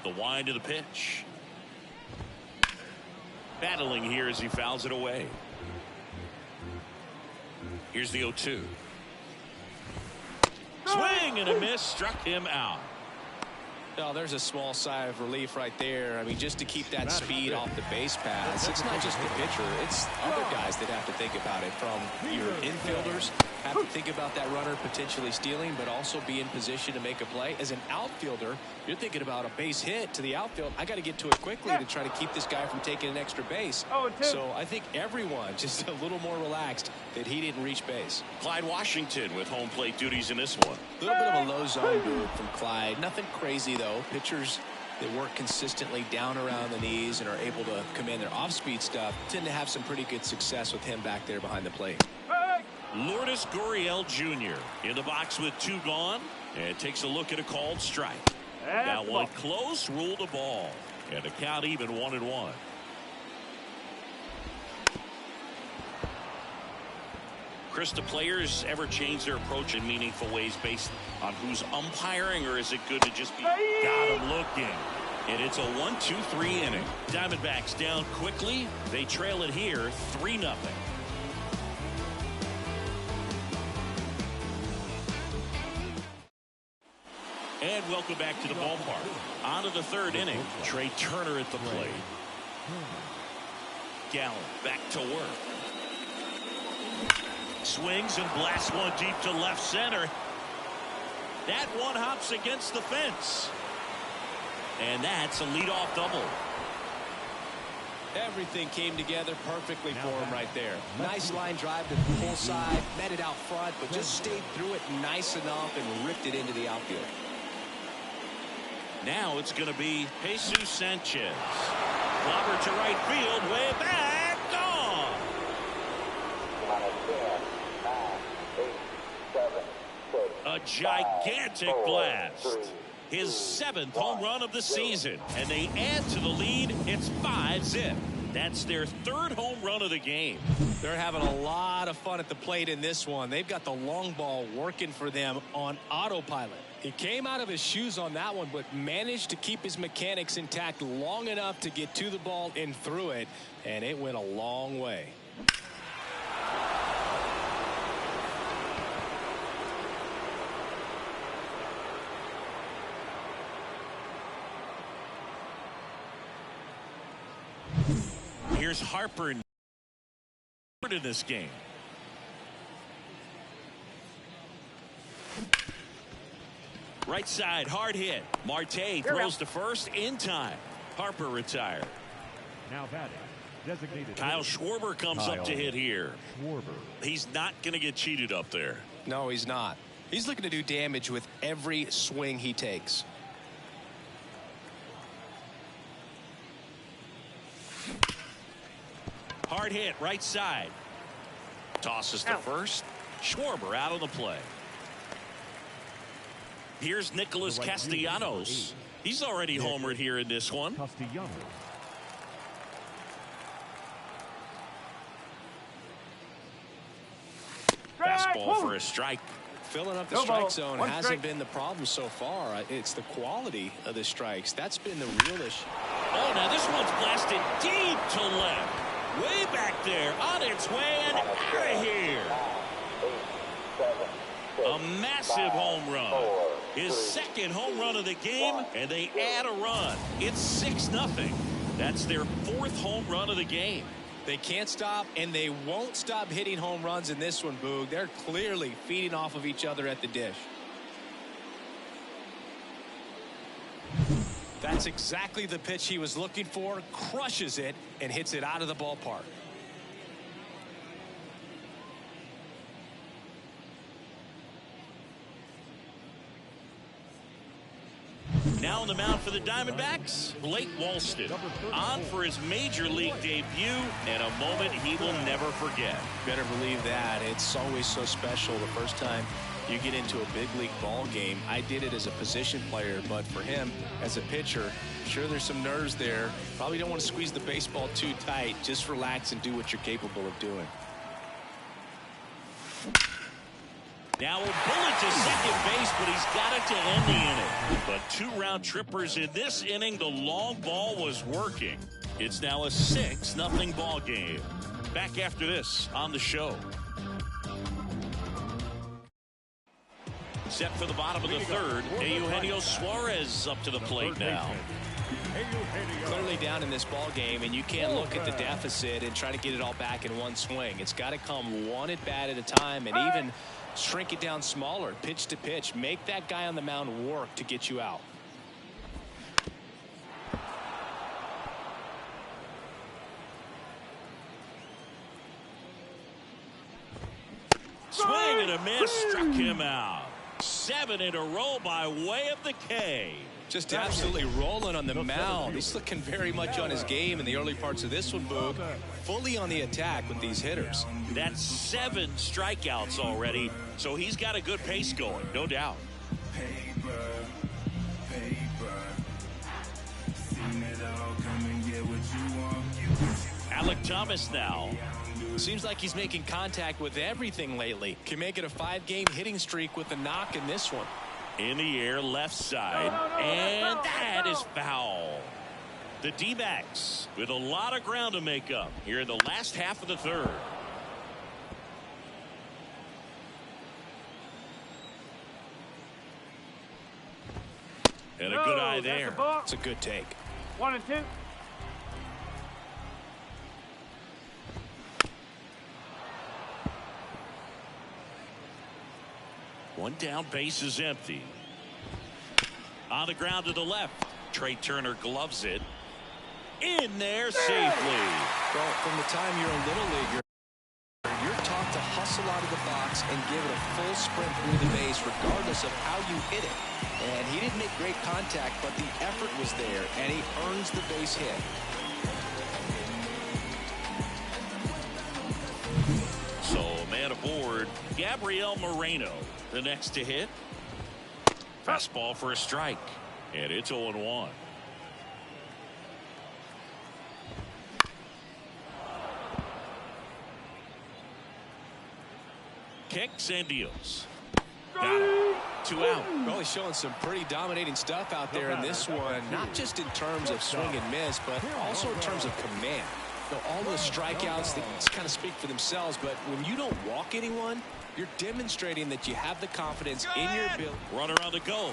The wind of the pitch. Battling here as he fouls it away. Here's the 0-2. Swing and a miss, struck him out. Oh, there's a small sigh of relief right there. I mean, just to keep that speed off the base paths. It's not just the pitcher. It's other guys that have to think about it. From your infielders, have to think about that runner potentially stealing, but also be in position to make a play. As an outfielder, you're thinking about a base hit to the outfield. I got to get to it quickly to try to keep this guy from taking an extra base. So I think everyone just a little more relaxed that he didn't reach base. Clyde Washington with home plate duties in this one. A little bit of a low zone move from Clyde. Nothing crazy, though. Pitchers that work consistently down around the knees and are able to command their off-speed stuff tend to have some pretty good success with him back there behind the plate. Lourdes Gurriel Jr. in the box with 2 gone, and takes a look at a called strike. That one close, ruled a ball, and the count even 1-1. Chris, do players ever change their approach in meaningful ways based on who's umpiring, or is it good to just be got him looking? And it's a 1-2-3 inning. Diamondbacks down quickly. They trail it here 3-0. And welcome back to the ballpark. On to the 3rd inning. Trey Turner at the plate. Gallen back to work. Swings and blasts one deep to left center. That one hops against the fence. And that's a leadoff double. Everything came together perfectly for him right there. Nice line drive to the full side, met it out front, but just stayed through it nice enough and ripped it into the outfield. Now it's going to be Jesus Sanchez. Clobber to right field, way back, gone. 10, 9, 8, 7, 6, a gigantic blast. His 7th home run of the season, and they add to the lead. It's 5-zip. That's their 3rd home run of the game. They're having a lot of fun at the plate in this one. They've got the long ball working for them on autopilot. He came out of his shoes on that one, but managed to keep his mechanics intact long enough to get to the ball and through it, and it went a long way. Here's Harper in this game. Right side, hard hit. Marte throws to first in time. Harper retired. Now batting, designated Kyle Schwarber comes up to hit here. Schwarber. He's not going to get cheated up there. No, he's not. He's looking to do damage with every swing he takes. Hard hit, right side. Tosses to first. Schwarber out on the play. Here's Nicholas Castellanos. He's already homered here in this one. Castellanos. Fastball for a strike. Filling up the strike zone hasn't been the problem so far. It's the quality of the strikes. That's been the real issue. Oh, now this one's blasted deep to left. Way back there, on its way and out of here. A massive home run. His 2nd home run of the game, and they add a run. It's 6-0. That's their 4th home run of the game. They can't stop, and they won't stop hitting home runs in this one, Boog. They're clearly feeding off of each other at the dish. That's exactly the pitch he was looking for. Crushes it and hits it out of the ballpark. Now on the mound for the Diamondbacks, Blake Walston, on for his major league debut and a moment he will never forget. Better believe that. It's always so special the first time you get into a big league ball game. I did it as a position player, but for him as a pitcher, sure there's some nerves there. Probably don't want to squeeze the baseball too tight. Just relax and do what you're capable of doing. Now a bullet to second base, but he's got it to end the inning. But 2 round trippers in this inning. The long ball was working. It's now a 6-0 ball game. Back after this on the show. Set for the bottom of the third. Eugenio Suarez up to the plate now. Clearly down in this ball game, and you can't look at the deficit and try to get it all back in one swing. It's got to come one at bat at a time, and even shrink it down smaller, pitch to pitch. Make that guy on the mound work to get you out. Swing and a miss, struck him out. 7 in a row by way of the K. Just absolutely rolling on the mound. He's looking very much on his game in the early parts of this one, Boog. Fully on the attack with these hitters. That's 7 strikeouts already, so he's got a good pace going, no doubt. Alek Thomas now. Seems like he's making contact with everything lately. Can make it a 5-game hitting streak with a knock in this one. In the air, left side, and that is foul. The D-backs with a lot of ground to make up here in the last half of the third. And a good eye there. It's a good take. 1 and 2. One down, base is empty. On the ground to the left. Trey Turner gloves it. In there safely. Well, from the time you're a little leaguer, you're taught to hustle out of the box and give it a full sprint through the base regardless of how you hit it. And he didn't make great contact, but the effort was there, and he earns the base hit. So, man aboard, Gabriel Moreno, the next to hit. Fastball for a strike, and it's 0-1. Kicks and deals. Got him. 2 out. Well, he's showing some pretty dominating stuff out there in this one, not just in terms of swing and miss, but also in terms of command. You know, all those strikeouts, they kind of speak for themselves, but when you don't walk anyone, you're demonstrating that you have the confidence in your ability. Runner on the go.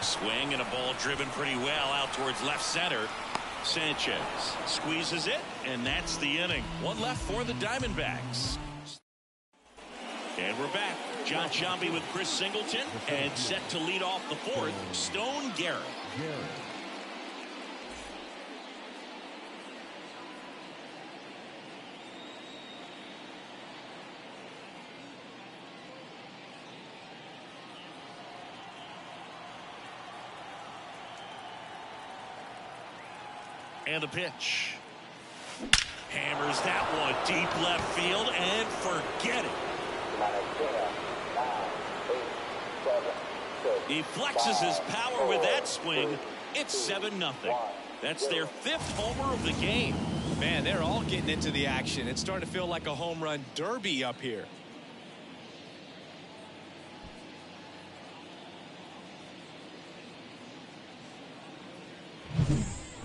Swing and a ball driven pretty well out towards left center. Sanchez squeezes it, and that's the inning. 1 left for the Diamondbacks. And we're back. John Sciambi with Chris Singleton, and set to lead off the 4th, Stone Garrett. And the pitch. Hammers that one deep left field, and forget it. He flexes his power with that swing. It's 7-0. That's their 5th homer of the game. Man, they're all getting into the action. It's starting to feel like a home run derby up here.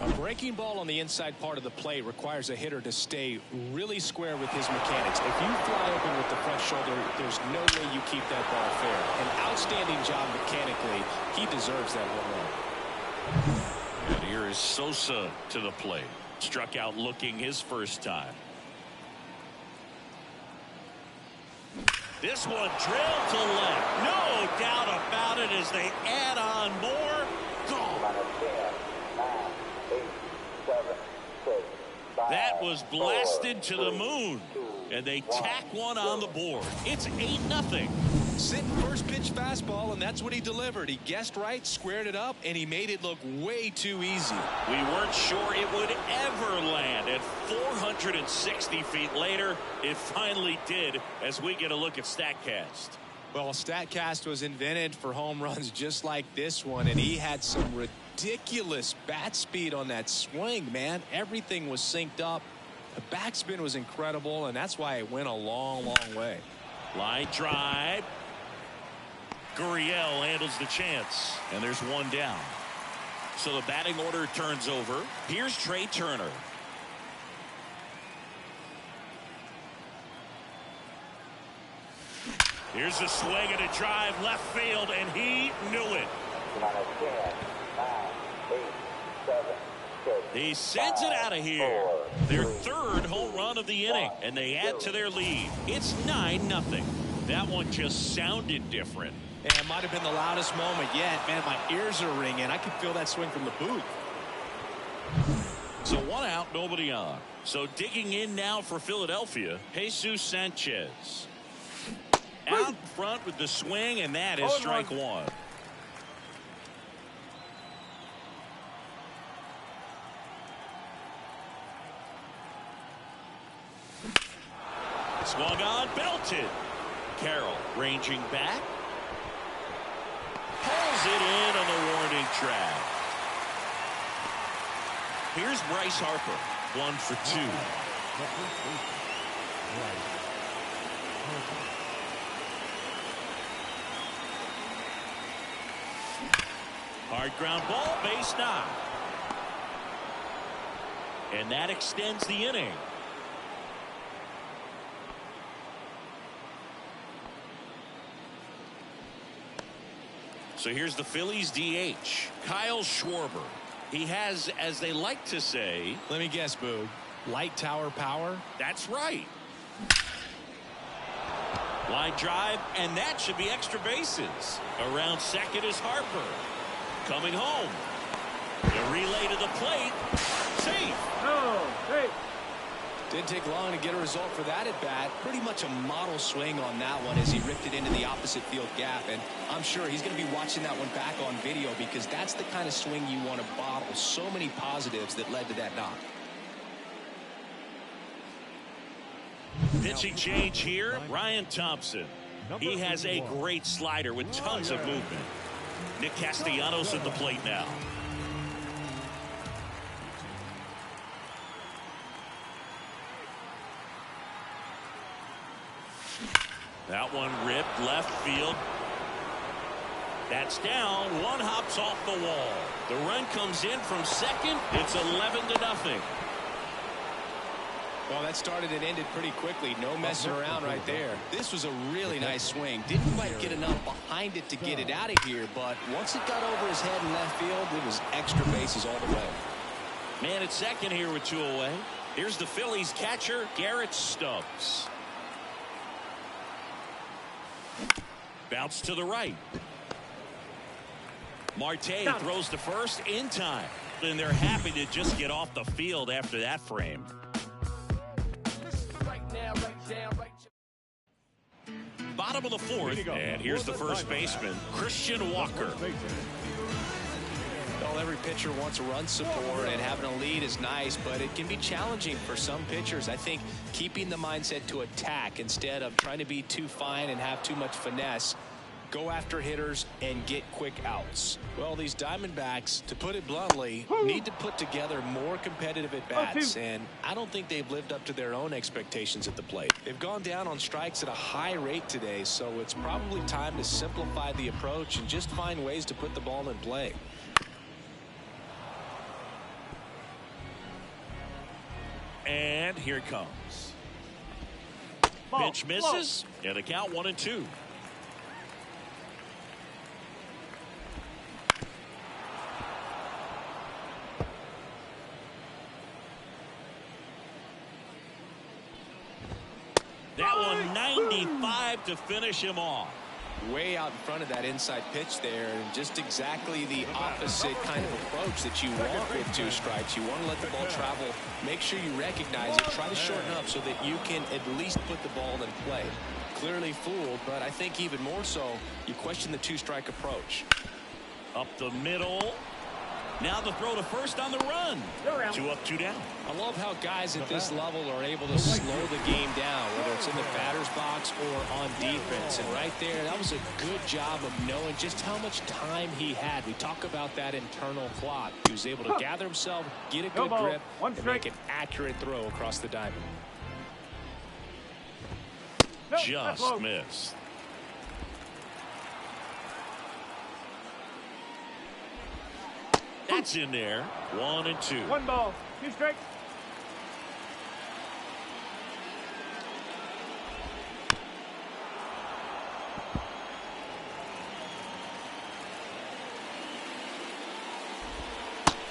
A breaking ball on the inside part of the plate requires a hitter to stay really square with his mechanics. If you fly open with the front shoulder, there's no way you keep that ball fair. An outstanding job mechanically. He deserves that home run. And here is Sosa to the plate. Struck out looking his first time. This one drilled to left. No doubt about it as they add on more. Gone. That was blasted to the moon. and they tack one on the board. It's 8-0. Sitting first pitch fastball, and that's what he delivered. He guessed right, squared it up, and he made it look way too easy. We weren't sure it would ever land. At 460 feet later, it finally did, as we get a look at StatCast. Well, StatCast was invented for home runs just like this one, and he had some ridiculous bat speed on that swing, man. Everything was synced up. The backspin was incredible, and that's why it went a long, long way. Line drive. Gurriel handles the chance, and there's one down. So the batting order turns over. Here's Trey Turner. Here's a swing and a drive left field, and he knew it. 10, 9, 8, 7, 6, He sends it out of here. Their third home run of the inning, and they add to their lead. It's 9-0. That one just sounded different. And it might have been the loudest moment yet. Man, my ears are ringing. I can feel that swing from the booth. So one out, nobody on. So digging in now for Philadelphia, Jesus Sanchez. Out front with the swing, and that is strike one. Swung on, belted. Carroll ranging back. Pulls it in on the warning track. Here's Bryce Harper. 1 for 2. Hard ground ball, base knock. And that extends the inning. So here's the Phillies DH, Kyle Schwarber. He has, as they like to say, let me guess, Boog, light tower power? That's right. Line drive, and that should be extra bases. Around second is Harper. Coming home. The relay to the plate. Safe. No, hey. Didn't take long to get a result for that at bat. Pretty much a model swing on that one as he ripped it into the opposite field gap. And I'm sure he's going to be watching that one back on video because that's the kind of swing you want to bottle. So many positives that led to that knock. Pitching change here, Ryan Thompson. He has a great slider with tons of movement. Nick Castellanos at the plate now. That one ripped left field. That's down. One hops off the wall. The run comes in from second. It's 11-0. Well, that started and ended pretty quickly. No messing around right there. This was a really nice swing. Didn't quite get enough behind it to get it out of here, but once it got over his head in left field, it was extra bases all the way. Man at second here with 2 away. Here's the Phillies catcher, Garrett Stubbs. Bounce to the right. Marte throws to first in time. And they're happy to just get off the field after that frame. Bottom of the fourth, and here's the first baseman, Christian Walker. Well, every pitcher wants run support, and having a lead is nice, but it can be challenging for some pitchers. I think keeping the mindset to attack instead of trying to be too fine and have too much finesse. Go after hitters and get quick outs. Well, these Diamondbacks, to put it bluntly, need to put together more competitive at-bats, and I don't think they've lived up to their own expectations at the plate. They've gone down on strikes at a high rate today, so it's probably time to simplify the approach and just find ways to put the ball in play. And here it comes. Pitch misses, and the count 1-2. That one 95 to finish him off. way out in front of that inside pitch there, and just exactly the opposite kind of approach that you want with 2 strikes. You want to let the ball travel, make sure you recognize it, try to shorten up so that you can at least put the ball in play. Clearly fooled, but I think even more so, you question the 2-strike approach. Up the middle. Now the throw to first on the run. 2 up, 2 down. I love how guys at this level are able to slow the game down, whether it's in the batter's box or on defense. And right there, that was a good job of knowing just how much time he had. We talk about that internal clock. He was able to gather himself, get a good grip, and make an accurate throw across the diamond. Just missed. That's in there. 1 and 2. 1 ball, 2 strikes.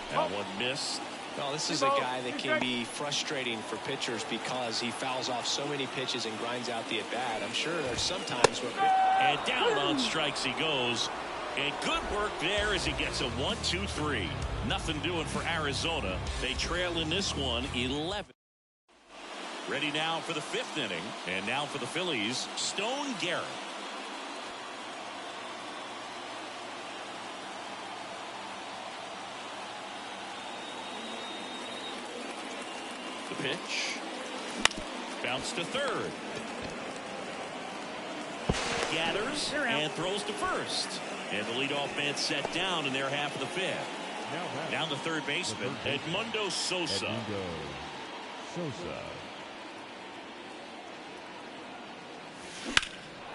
That one missed. Well, this is a guy that can be frustrating for pitchers because he fouls off so many pitches and grinds out the at-bat. I'm sure there's some times where... And down on strikes he goes. And good work there as he gets a 1-2-3. Nothing doing for Arizona. They trail in this one 11. Ready now for the 5th inning. And now for the Phillies, Stone Garrett. The pitch. Bounce to third. Gathers and throws to first. And the leadoff man set down in their half of the 5th. Down the third baseman, Edmundo Sosa.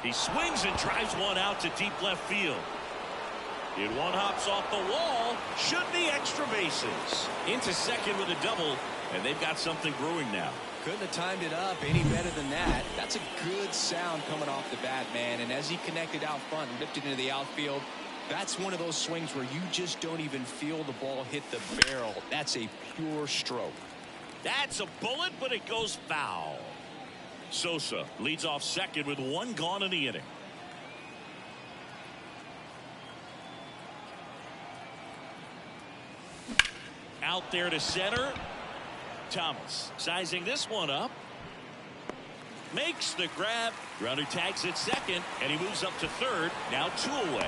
He swings and drives one out to deep left field. And one hops off the wall. Should be extra bases. Into second with a double. And they've got something brewing now. Couldn't have timed it up any better than that. That's a good sound coming off the bat, man. And as he connected out front and ripped it into the outfield, that's one of those swings where you just don't even feel the ball hit the barrel. That's a pure stroke. That's a bullet, but it goes foul. Sosa leads off second with 1 gone in the inning. Out there to center. Thomas sizing this one up. Makes the grab. Runner tags at second, and he moves up to third. Now 2 away.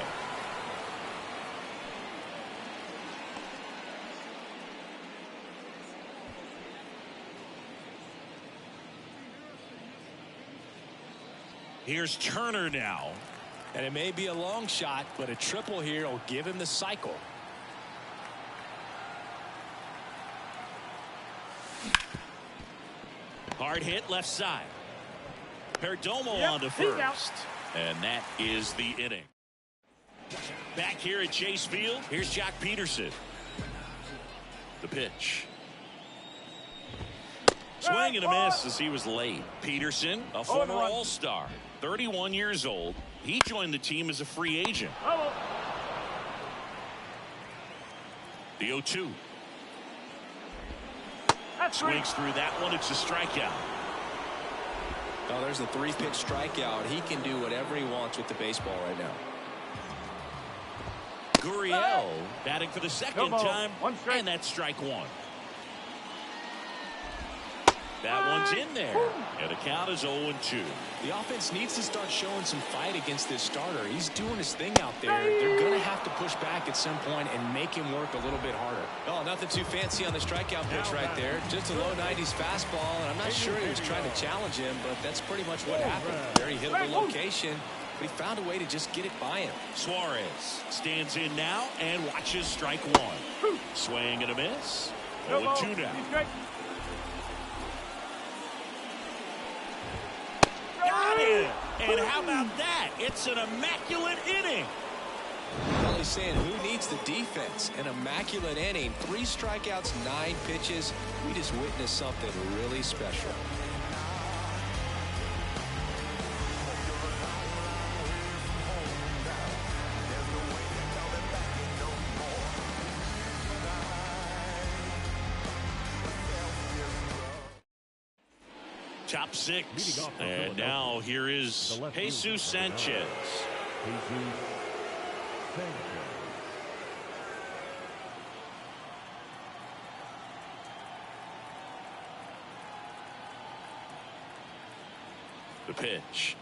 Here's Turner now. And it may be a long shot, but a triple here will give him the cycle. Hard hit left side. Perdomo on to first. And that is the inning. Back here at Chase Field, here's Jock Peterson. The pitch. Swing and a miss as he was late. Peterson, a former All-Star, 31 years old. He joined the team as a free agent. The 0-2. Swings through that one. It's a strikeout. Oh, there's a 3-pitch strikeout. He can do whatever he wants with the baseball right now. Gurriel batting for the second time, and that's strike 1. That one's in there, and the count is 0-2. The offense needs to start showing some fight against this starter. He's doing his thing out there. They're going to have to push back at some point and make him work a little bit harder. Oh, nothing too fancy on the strikeout pitch right there. Just a low 90s fastball, and I'm not sure he was trying to challenge him, but that's pretty much what happened. Very hittable location, but he found a way to just get it by him. Suarez stands in now and watches strike 1. Swing and a miss. 0-2 now. Got it! And how about that? It's an immaculate inning. Well, he's saying who needs the defense? An immaculate inning. 3 strikeouts, 9 pitches. We just witnessed something really special. Top 6. And now here is Jesus Sanchez. Jesus Sanchez. The pitch.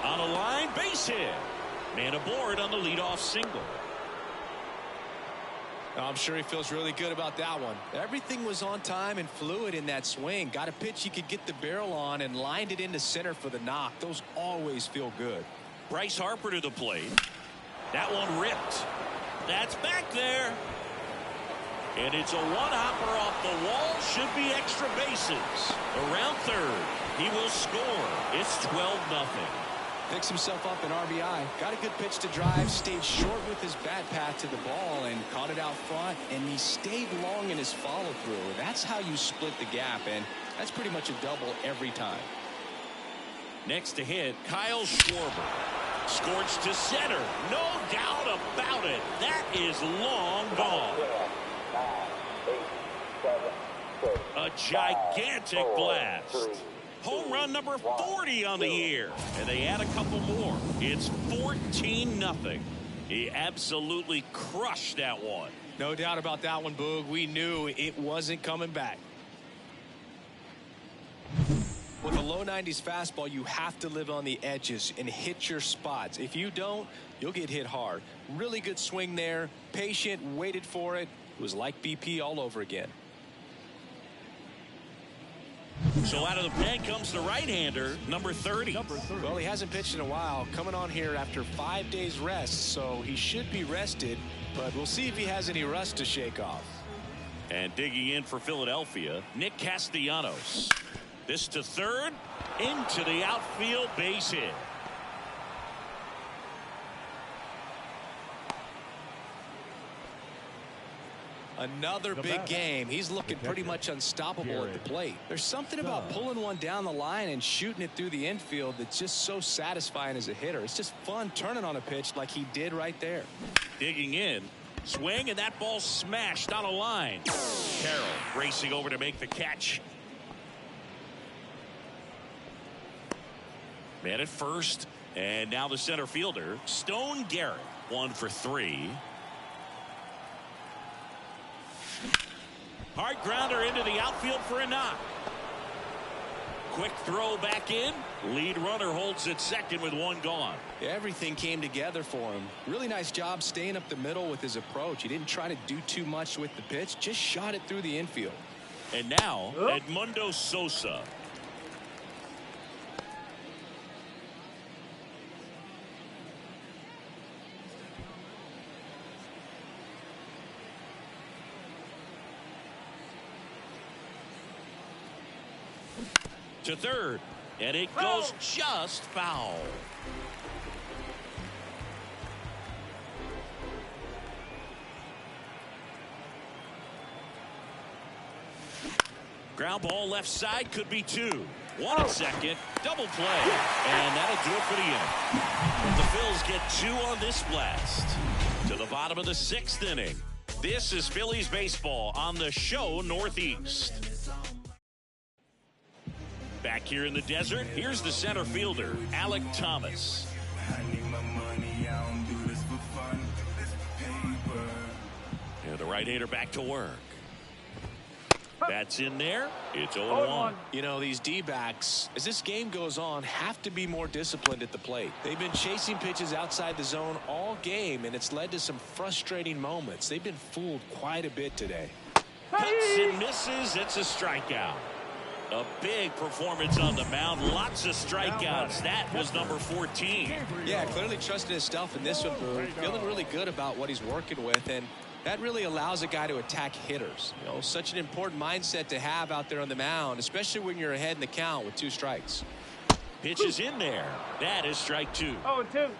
On a line, base hit. Man aboard on the leadoff single. I'm sure he feels really good about that one. Everything was on time and fluid in that swing. Got a pitch he could get the barrel on and lined it into center for the knock. Those always feel good. Bryce Harper to the plate. That one ripped. That's back there. And it's a one-hopper off the wall. Should be extra bases. Around third. He will score. It's 12-0. Picks himself up an RBI. Got a good pitch to drive. Stayed short with his bat path to the ball and caught it out front. And he stayed long in his follow-through. That's how you split the gap. And that's pretty much a double every time. Next to hit, Kyle Schwarber. Scorched to center. No doubt about it. That is long gone. 9, 8, 7, 6, A gigantic 5, 4, blast. 3, Home run number 40 on the year. And they add a couple more. It's 14-0. He absolutely crushed that one. No doubt about that one, Boog. We knew it wasn't coming back. With a low 90s fastball, you have to live on the edges and hit your spots. If you don't, you'll get hit hard. Really good swing there. Patient, waited for it. It was like BP all over again. So out of the pen comes the right-hander, number 30. Well, he hasn't pitched in a while. Coming on here after 5 days rest, so he should be rested. But we'll see if he has any rust to shake off. And digging in for Philadelphia, Nick Castellanos. This to third, into the outfield, base hit. Another big game. He's looking pretty much unstoppable at the plate. There's something about pulling one down the line and shooting it through the infield that's just so satisfying as a hitter. It's just fun turning on a pitch like he did right there. Digging in, swing, and that ball smashed on a line. Carroll racing over to make the catch. Man at first, and now the center fielder, Stone Garrett, 1 for 3. Hard grounder into the outfield for a knock. Quick throw back in. Lead runner holds at second with one gone. Everything came together for him. Really nice job staying up the middle with his approach. He didn't try to do too much with the pitch, just shot it through the infield. And now Edmundo Sosa. To third, and it goes just foul. Ground ball left side, could be 2. 1 at second, double play, and that'll do it for the inning. The Phils get 2 on this blast. To the bottom of the 6th inning. This is Phillies baseball on the show Northeast. Back here in the desert, here's the center fielder, Alek Thomas. And the right-hander back to work. That's in there. It's 0-1. You know, these D-backs, as this game goes on, have to be more disciplined at the plate. They've been chasing pitches outside the zone all game, and it's led to some frustrating moments. They've been fooled quite a bit today. Cuts and misses. It's a strikeout. A big performance on the mound. Lots of strikeouts. That was number 14. Yeah, clearly trusting his stuff in this one, Boog. Feeling really good about what he's working with, and that really allows a guy to attack hitters. You know, such an important mindset to have out there on the mound, especially when you're ahead in the count with 2 strikes. Pitch is in there. That is strike 2. 0-2.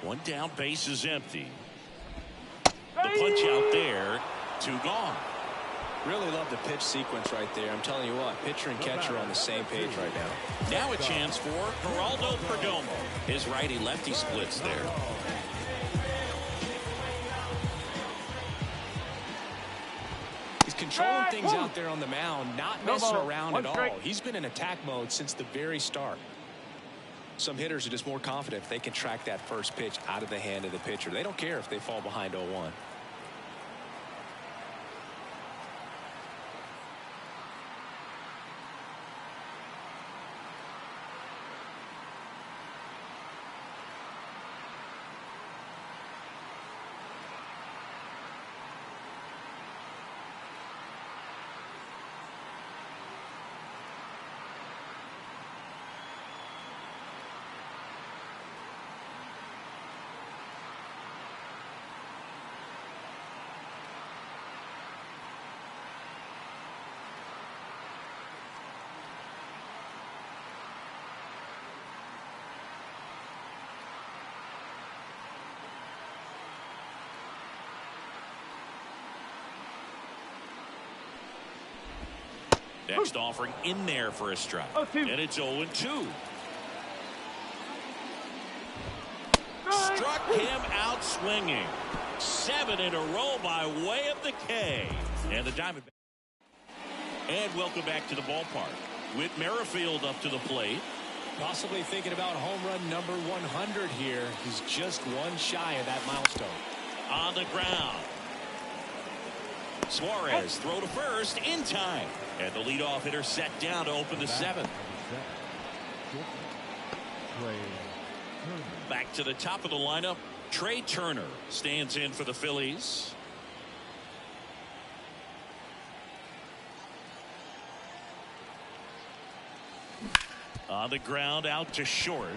One down, base is empty. The punch out there, 2 gone. Really love the pitch sequence right there. I'm telling you what, pitcher and catcher are on the same page right now. Now a chance for Geraldo Perdomo. His righty-lefty splits there. controlling things out there on the mound, not messing ball, around one at strike. all. He's been in attack mode since the very start. Some hitters are just more confident if they can track that first pitch out of the hand of the pitcher. They don't care if they fall behind 0-1. Next offering in there for a strike. 0-2. And it's 0-2. Struck him out swinging. 7 in a row by way of the K. And the Diamondbacks. And welcome back to the ballpark. Whit Merrifield up to the plate. Possibly thinking about home run number 100 here. He's just one shy of that milestone. On the ground. Suarez throw to first in time. And the leadoff hitter set down to open the 7th. Back to the top of the lineup. Trey Turner stands in for the Phillies. On the ground out to short.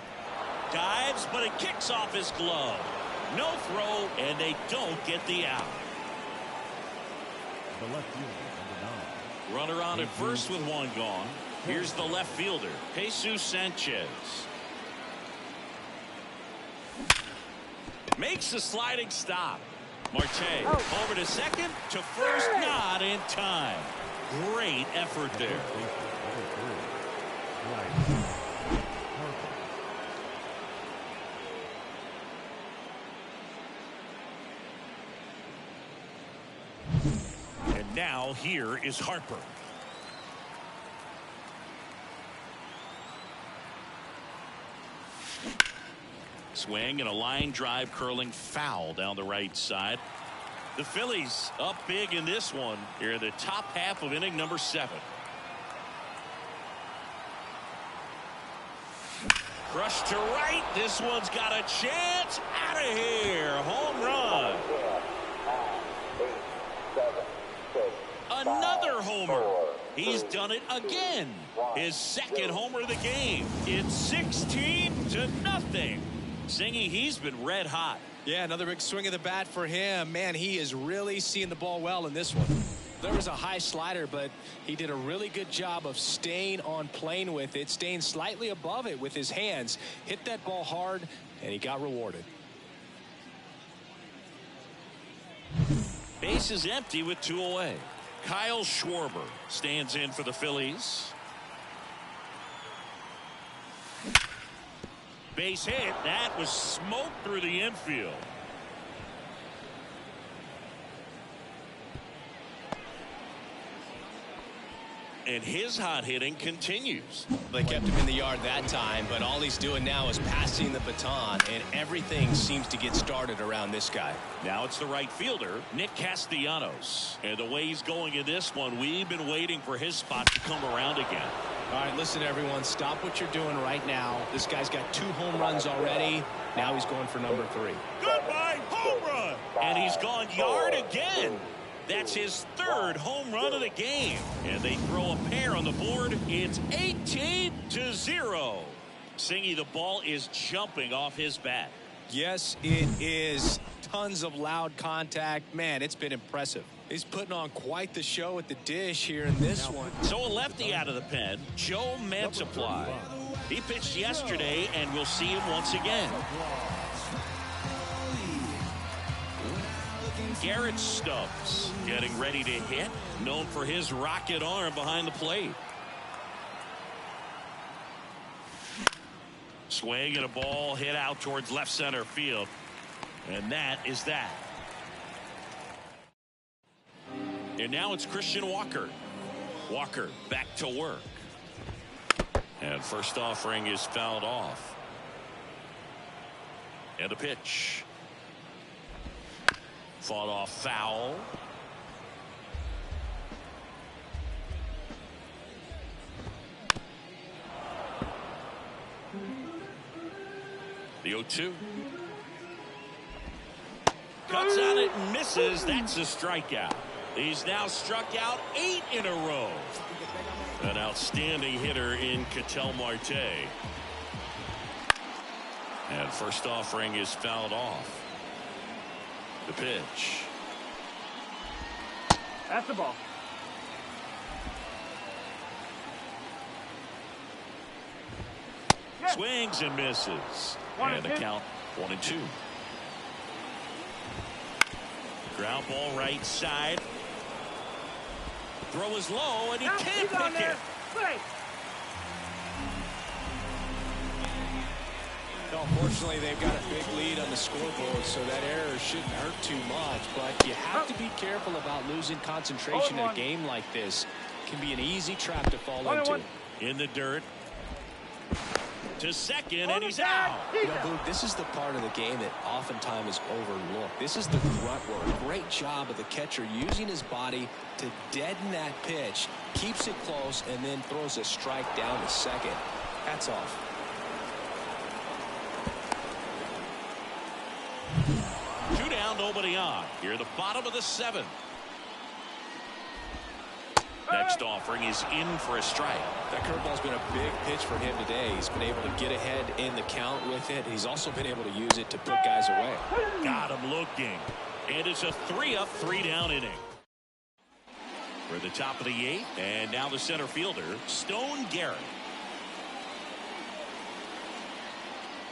Dives, but it kicks off his glove. No throw, and they don't get the out. The left fielder, number 9. Runner on at first with one gone. Here's the left fielder, Jesus Sanchez. Makes the sliding stop. Marte over to second, to first, not in time. Great effort there. And now here is Harper. Swing and a line drive curling foul down the right side. The Phillies up big in this one. Here in the top half of inning number 7. Crushed to right. This one's got a chance. Out of here. Home run. 10, 9, 8, 7, 6, Another homer. 4, He's done it again. His second homer of the game. It's 16-0. Singy, he's been red hot. Yeah, another big swing of the bat for him. Man, he is really seeing the ball well in this one. There was a high slider, but he did a really good job of staying on plane with it, staying slightly above it with his hands. Hit that ball hard, and he got rewarded. Base is empty with 2 away. Kyle Schwarber stands in for the Phillies. Base hit. That was smoked through the infield. And his hot hitting continues. They kept him in the yard that time, but all he's doing now is passing the baton, and everything seems to get started around this guy. Now it's the right fielder, Nick Castellanos. And the way he's going in this one, we've been waiting for his spot to come around again. All right, listen, everyone, stop what you're doing right now. This guy's got 2 home runs already. Now he's going for number 3. Goodbye, home run! And he's gone yard again. That's his 3rd home run of the game. And they throw a pair on the board. It's 18-0. Singy, the ball is jumping off his bat. Yes, it is. Tons of loud contact. Man, it's been impressive. He's putting on quite the show at the dish here in this one. So a lefty out of the pen, Joe Mantiply. He pitched yesterday, and we'll see him once again. Garrett Stubbs getting ready to hit, known for his rocket arm behind the plate. Swing and a ball hit out towards left center field. And that is that. And now it's Christian Walker. Walker back to work. And first offering is fouled off. And a pitch. Fought off foul. The 0-2. Cuts on it and misses. That's a strikeout. He's now struck out 8 in a row. An outstanding hitter in Ketel Marte. And first offering is fouled off. The pitch. That's the ball. Yes. Swings and misses. And the count 1-2. Ground ball right side. Throw is low and he can't pick it. Unfortunately, they've got a big lead on the scoreboard, so that error shouldn't hurt too much. But you have to be careful about losing concentration in a game like this. It can be an easy trap to fall into. In the dirt. To second, and he's out. You know, Boog, this is the part of the game that oftentimes is overlooked. This is the grunt work. Great job of the catcher using his body to deaden that pitch, keeps it close, and then throws a strike down to second. Hats off. Two down, nobody on. Here at the bottom of the 7th. Next offering is in for a strike. That curveball's been a big pitch for him today. He's been able to get ahead in the count with it. He's also been able to use it to put guys away. Got him looking. And it's a 3-up, 3-down inning. We're the top of the 8th, and now the center fielder, Stone Garrett.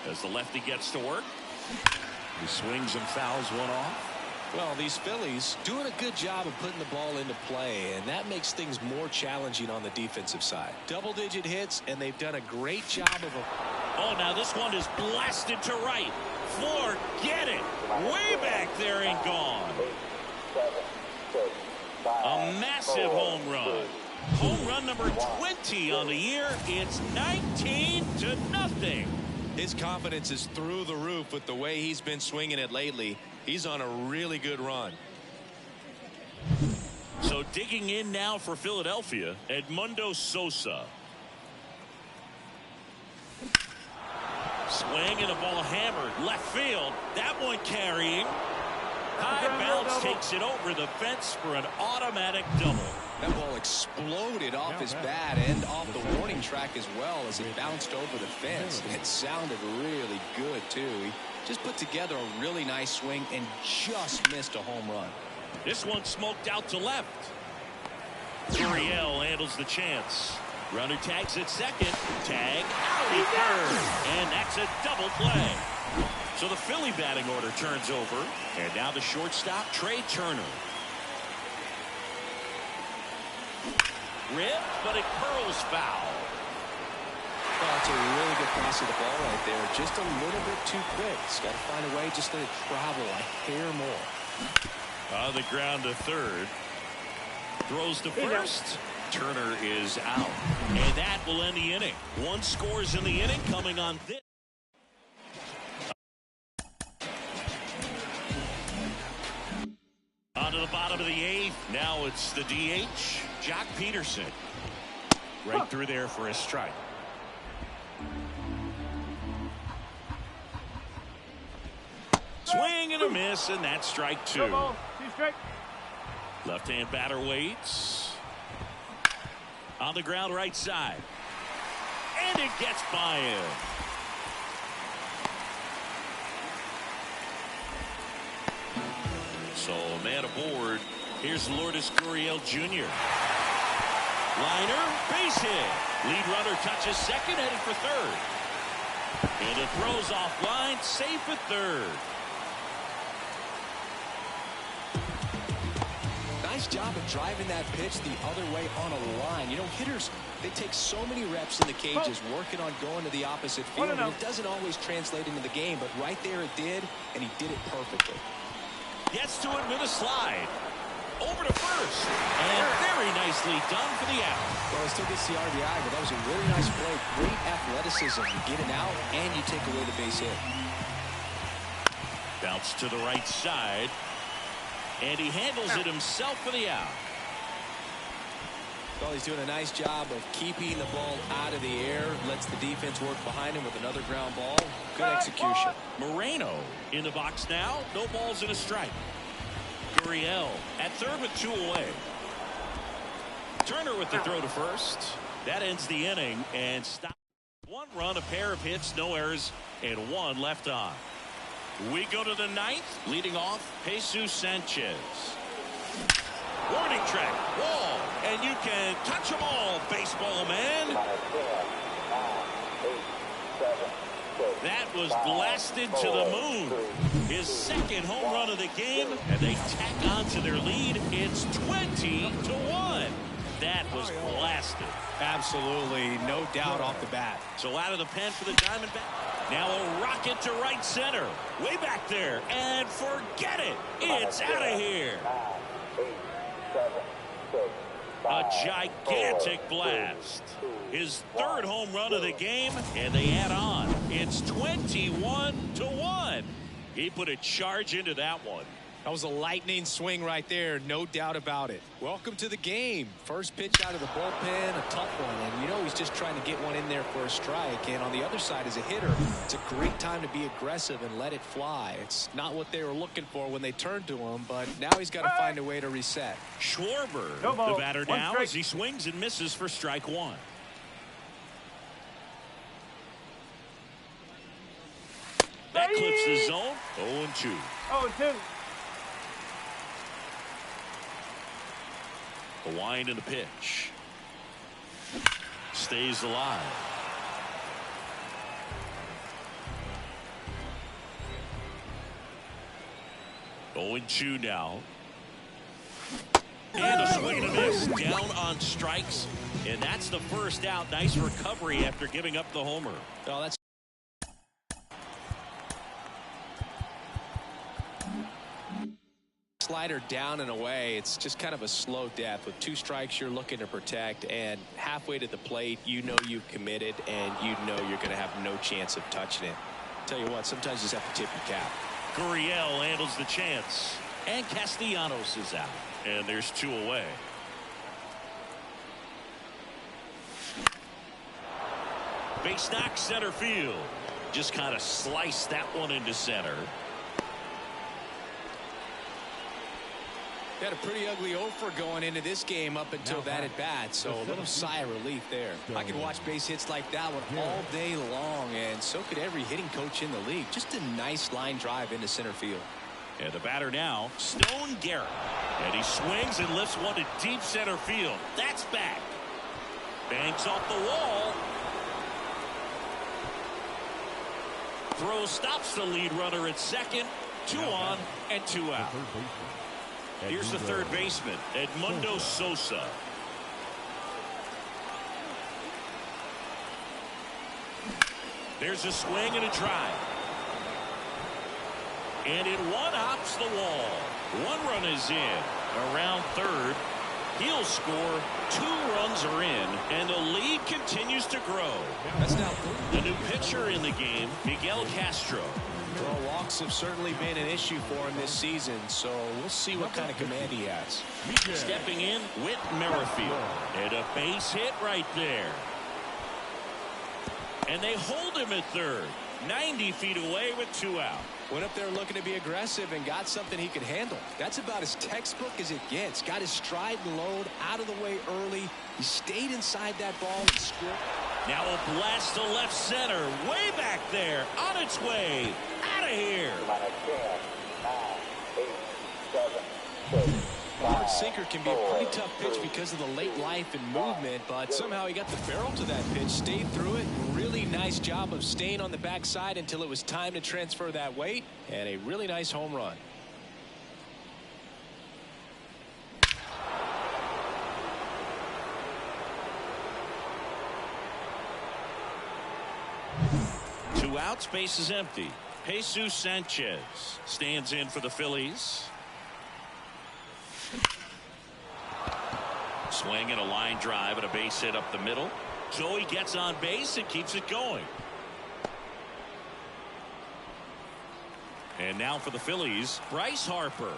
As the lefty gets to work, he swings and fouls one off. Well, these Phillies doing a good job of putting the ball into play, and that makes things more challenging on the defensive side. Double-digit hits, and they've done a great job of Oh, now this one is blasted to right. Forget it. Way back there and gone. 8, 7, 6, 5, A massive 4, home run. Home run number 20 on the year. It's 19-0. His confidence is through the roof with the way he's been swinging it lately. He's on a really good run. So digging in now for Philadelphia, Edmundo Sosa. Swing and the ball hammered left field. That one carrying. High bounce takes it over the fence for an automatic double. That ball exploded off his bat and off the warning track as well as it bounced over the fence. It sounded really good, too. He just put together a really nice swing and just missed a home run. This one smoked out to left. Gurriel handles the chance. Runner tags at second. Tag out at third. And that's a double play. So the Philly batting order turns over. And now the shortstop, Trey Turner. Ripped, but it curls foul. Well, it's a really good pass of the ball right there. Just a little bit too quick. He's got to find a way just to travel a hair more. On the ground to third. Throws to first. Turner is out. And that will end the inning. 1 scores in the inning coming on this. On to the bottom of the 8th. Now it's the DH, Jock Peterson. Right through there for a strike. Swing and a miss, and that's strike 2. Left-hand batter waits. On the ground right side. And it gets by him. So, man aboard. Here's Lourdes Gurriel Jr. Liner, base hit. Lead runner touches second, headed for third. And it throws off line, safe at third. Nice job of driving that pitch the other way on a line. You know, hitters, they take so many reps in the cages working on going to the opposite field, and it doesn't always translate into the game, but right there it did, and he did it perfectly. Gets to it with a slide. Over to first. And very nicely done for the out. Well, it still gets the RBI, but that was a really nice play. Great athleticism. You get an out, and you take away the base hit. Bounce to the right side. And he handles it himself for the out. Well, he's doing a nice job of keeping the ball out of the air. Lets the defense work behind him with another ground ball. Good execution. Moreno in the box now. No balls and a strike. Gurriel at third with 2 away. Turner with the throw to first. That ends the inning and stop. 1 run, a pair of hits, no errors, and 1 left on. We go to the 9th. Leading off, Jesus Sanchez. Warning track, wall, and you can touch them all, baseball man. That was blasted to the moon. His 2nd home run of the game, and they tack on to their lead. It's 20-1. That was blasted. Absolutely, no doubt off the bat. So out of the pen for the Diamondback. Now a rocket to right center. Way back there. And forget it. It's out of here. A gigantic blast. His 3rd home run of the game, and they add on. It's 21-1. He put a charge into that one. That was a lightning swing right there, no doubt about it. Welcome to the game. First pitch out of the bullpen, a tough one, and you know he's just trying to get one in there for a strike. And on the other side, as a hitter, it's a great time to be aggressive and let it fly. It's not what they were looking for when they turned to him, but now he's got to find a way to reset. Schwarber, the batter now, as he swings and misses for strike 1. That clips the zone. 0-2. 0-2. The wind and the pitch. Stays alive. Oh, 0-2 now. And a swing and a miss. Down on strikes. And that's the first out. Nice recovery after giving up the homer. Oh, that's slider down and away. It's just kind of a slow death. With 2 strikes, you're looking to protect, and halfway to the plate, you know you've committed, and you know you're going to have no chance of touching it. Tell you what, sometimes you just have to tip your cap. Gurriel handles the chance, and Castellanos is out, and there's 2 away. Base knock center field. Just kind of sliced that one into center. They had a pretty ugly offer going into this game up until that at bat, so a little sigh of relief there. I could watch base hits like that one all day long, and so could every hitting coach in the league. Just a nice line drive into center field. And the batter now, Stone Garrett. And he swings and lifts one to deep center field. That's back. Banks off the wall. Throw stops the lead runner at second. 2 on and 2 out. Here's the third baseman, Edmundo Sosa. There's a swing and a drive. And it one-hops the wall. 1 run is in. Around third. He'll score. 2 runs are in. And the lead continues to grow. That's now the new pitcher in the game, Miguel Castro. Well, walks have certainly been an issue for him this season, so we'll see what kind of command he has. Stepping in, Whit Merrifield. And a base hit right there. And they hold him at third. 90 feet away with 2 out. Went up there looking to be aggressive and got something he could handle. That's about as textbook as it gets. Got his stride and load out of the way early. He stayed inside that ball and scored. Now a blast to left center. Way back there. On its way. Out of here. 10, 9, 8, 7, 6. Hard sinker can be a pretty tough pitch because of the late life and movement, but somehow he got the barrel to that pitch, stayed through it. Really nice job of staying on the backside until it was time to transfer that weight, and a really nice home run. Two outs, base is empty. Jesus Sanchez stands in for the Phillies. swing and a line drive and a base hit up the middle. Joey gets on base and keeps it going. And now for the Phillies, Bryce Harper.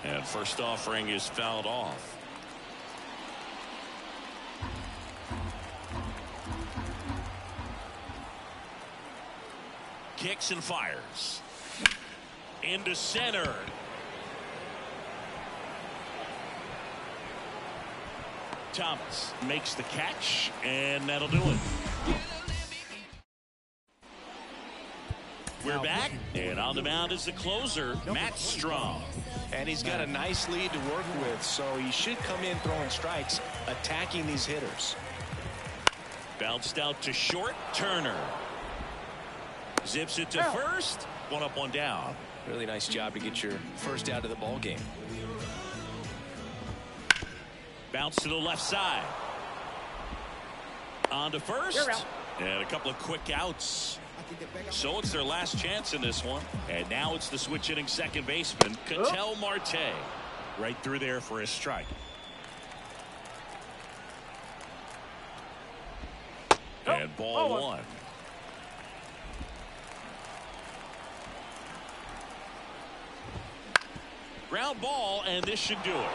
And first offering is fouled off. Kicks and fires. Into center. Thomas makes the catch, and that'll do it. We're back, and on the mound is the closer, Matt Strong. And he's got a nice lead to work with, so he should come in throwing strikes, attacking these hitters. Bounced out to short, Turner. Zips it to first. One up, one down. Really nice job to get your first out of the ball game. Bounce to the left side. On to first. And a couple of quick outs. So it's their last chance in this one. And now it's the switch hitting second baseman, Ketel Marte. Right through there for a strike. And ball one. Ground ball, and this should do it.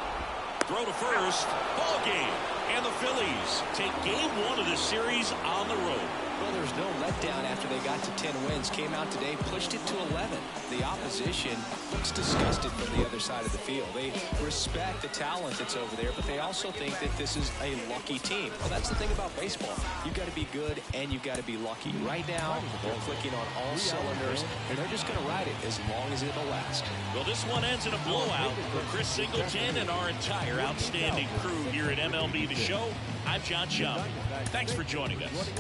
Throw to first. Ball game. And the Phillies take game one of this series on the road. Well, there's no letdown after they got to 10 wins. Came out today, pushed it to 11. The opposition looks disgusted from the other side of the field. They respect the talent that's over there, but they also think that this is a lucky team. Well, that's the thing about baseball. You've got to be good and you've got to be lucky. Right now, they're clicking on all cylinders, and they're just going to ride it as long as it'll last. Well, this one ends in a blowout. For Chris Singleton and our entire outstanding crew here at MLB The Show, I'm John Schaub. Thanks for joining us.